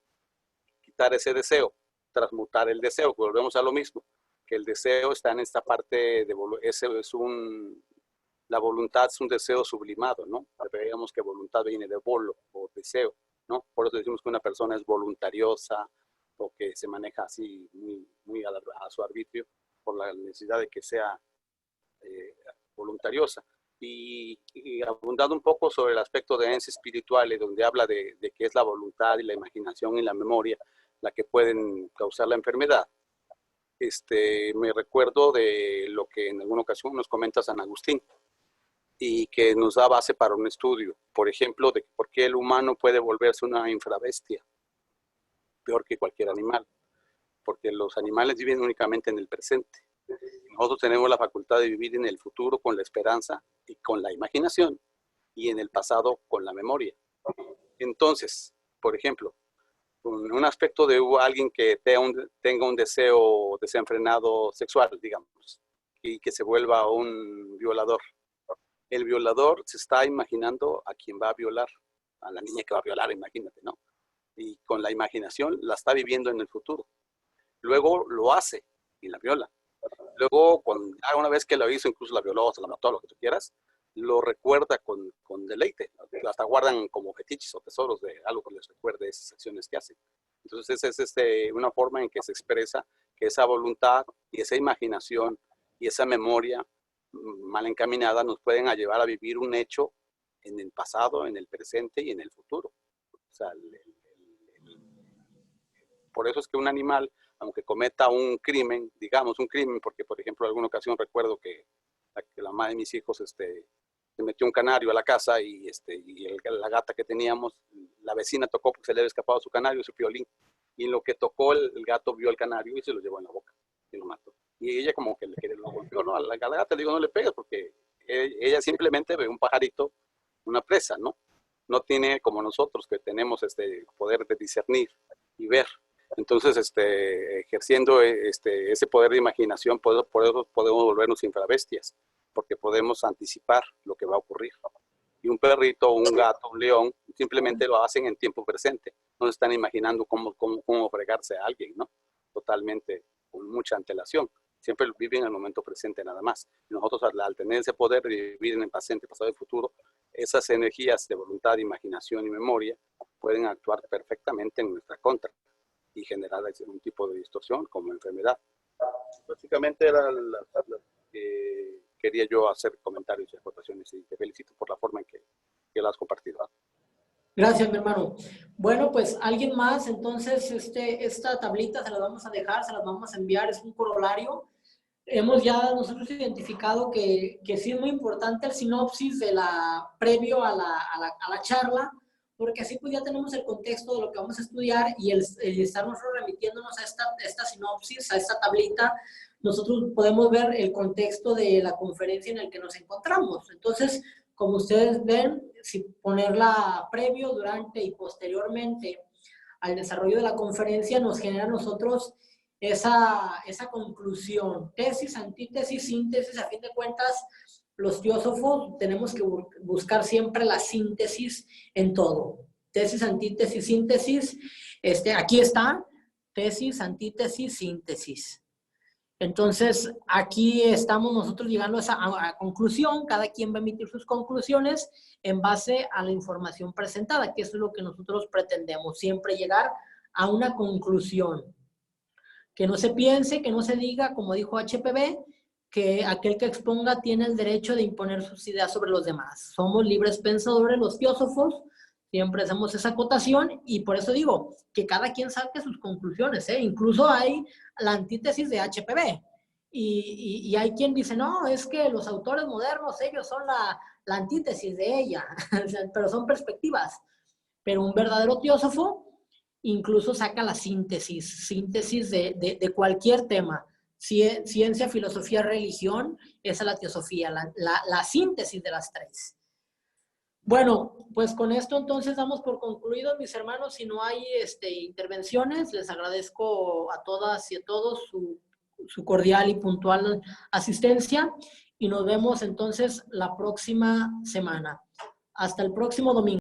quitar ese deseo, transmutar el deseo, volvemos a lo mismo, que el deseo está en esta parte, la voluntad es un deseo sublimado, ¿no? Veíamos que voluntad viene de volo, o deseo, ¿no? Por eso decimos que una persona es voluntariosa, o que se maneja así muy a su arbitrio, por la necesidad de que sea voluntariosa. Y abundando un poco sobre el aspecto de herencia espiritual, donde habla de que es la voluntad y la imaginación y la memoria la que pueden causar la enfermedad. Me recuerdo de lo que en alguna ocasión nos comenta San Agustín, y que nos da base para un estudio, por ejemplo, de por qué el humano puede volverse una infrabestia, peor que cualquier animal, porque los animales viven únicamente en el presente. Nosotros tenemos la facultad de vivir en el futuro con la esperanza y con la imaginación, y en el pasado con la memoria. Entonces, por ejemplo, un aspecto de alguien que tenga un deseo desenfrenado sexual, digamos, y que se vuelva un violador. El violador se está imaginando a quien va a violar, a la niña que va a violar, imagínate, ¿no? Y con la imaginación la está viviendo en el futuro. Luego lo hace y la viola. Luego, una vez que lo hizo, incluso la violó, se la mató, lo que tú quieras, lo recuerda con deleite. Hasta guardan como fetiches o tesoros de algo que les recuerde esas acciones que hacen. Entonces, es una forma en que se expresa que esa voluntad y esa imaginación y esa memoria mal encaminada nos pueden llevar a vivir un hecho en el pasado, en el presente y en el futuro. O sea, por eso es que un animal, aunque cometa un crimen, digamos un crimen, porque por ejemplo en alguna ocasión recuerdo que la mamá de mis hijos se metió un canario a la casa y la gata que teníamos, la vecina tocó porque se le había escapado su canario, su piolín, y en lo que tocó el gato vio el canario y se lo llevó en la boca y lo mató. Y ella como que lo golpeó, ¿no? A la gata le digo, no le pegues, porque ella simplemente ve un pajarito, una presa, ¿no? No tiene como nosotros que tenemos poder de discernir y ver. Entonces, ejerciendo ese poder de imaginación, por eso podemos volvernos infrabestias, porque podemos anticipar lo que va a ocurrir. Y un perrito, un gato, un león, simplemente lo hacen en tiempo presente. No están imaginando cómo fregarse a alguien, ¿no? Totalmente, con mucha antelación. Siempre viven en el momento presente nada más. Y nosotros, al tener ese poder de vivir en el presente, pasado y futuro, esas energías de voluntad, imaginación y memoria pueden actuar perfectamente en nuestra contra y generar un tipo de distorsión como enfermedad. Básicamente era que quería yo hacer comentarios y aportaciones, y te felicito por la forma en que lo has compartido. Gracias, mi hermano. Bueno, pues alguien más, entonces esta tablita se la vamos a dejar, se las vamos a enviar, es un corolario. Hemos ya nosotros identificado que sí es muy importante el sinopsis previo a la charla, porque así pues ya tenemos el contexto de lo que vamos a estudiar, y el estarnos remitiéndonos a esta sinopsis, a esta tablita, nosotros podemos ver el contexto de la conferencia en el que nos encontramos. Entonces, como ustedes ven, si ponerla previo, durante y posteriormente al desarrollo de la conferencia nos genera a nosotros esa conclusión, tesis, antítesis, síntesis. A fin de cuentas, los teósofos tenemos que buscar siempre la síntesis en todo. Tesis, antítesis, síntesis. Aquí está, tesis, antítesis, síntesis. Entonces, aquí estamos nosotros llegando a esa conclusión. Cada quien va a emitir sus conclusiones en base a la información presentada, que eso es lo que nosotros pretendemos, siempre llegar a una conclusión. Que no se piense, que no se diga, como dijo HPV, que aquel que exponga tiene el derecho de imponer sus ideas sobre los demás. Somos libres pensadores, los teósofos, siempre hacemos esa acotación y por eso digo que cada quien saque sus conclusiones, ¿eh? Incluso hay la antítesis de HPB y hay quien dice, no, es que los autores modernos, ellos son la antítesis de ella, pero son perspectivas. Pero un verdadero teósofo incluso saca la síntesis de cualquier tema. Ciencia, filosofía, religión, esa es la teosofía, la síntesis de las tres. Bueno, pues con esto entonces damos por concluido, mis hermanos. Si no hay intervenciones, les agradezco a todas y a todos su cordial y puntual asistencia y nos vemos entonces la próxima semana. Hasta el próximo domingo.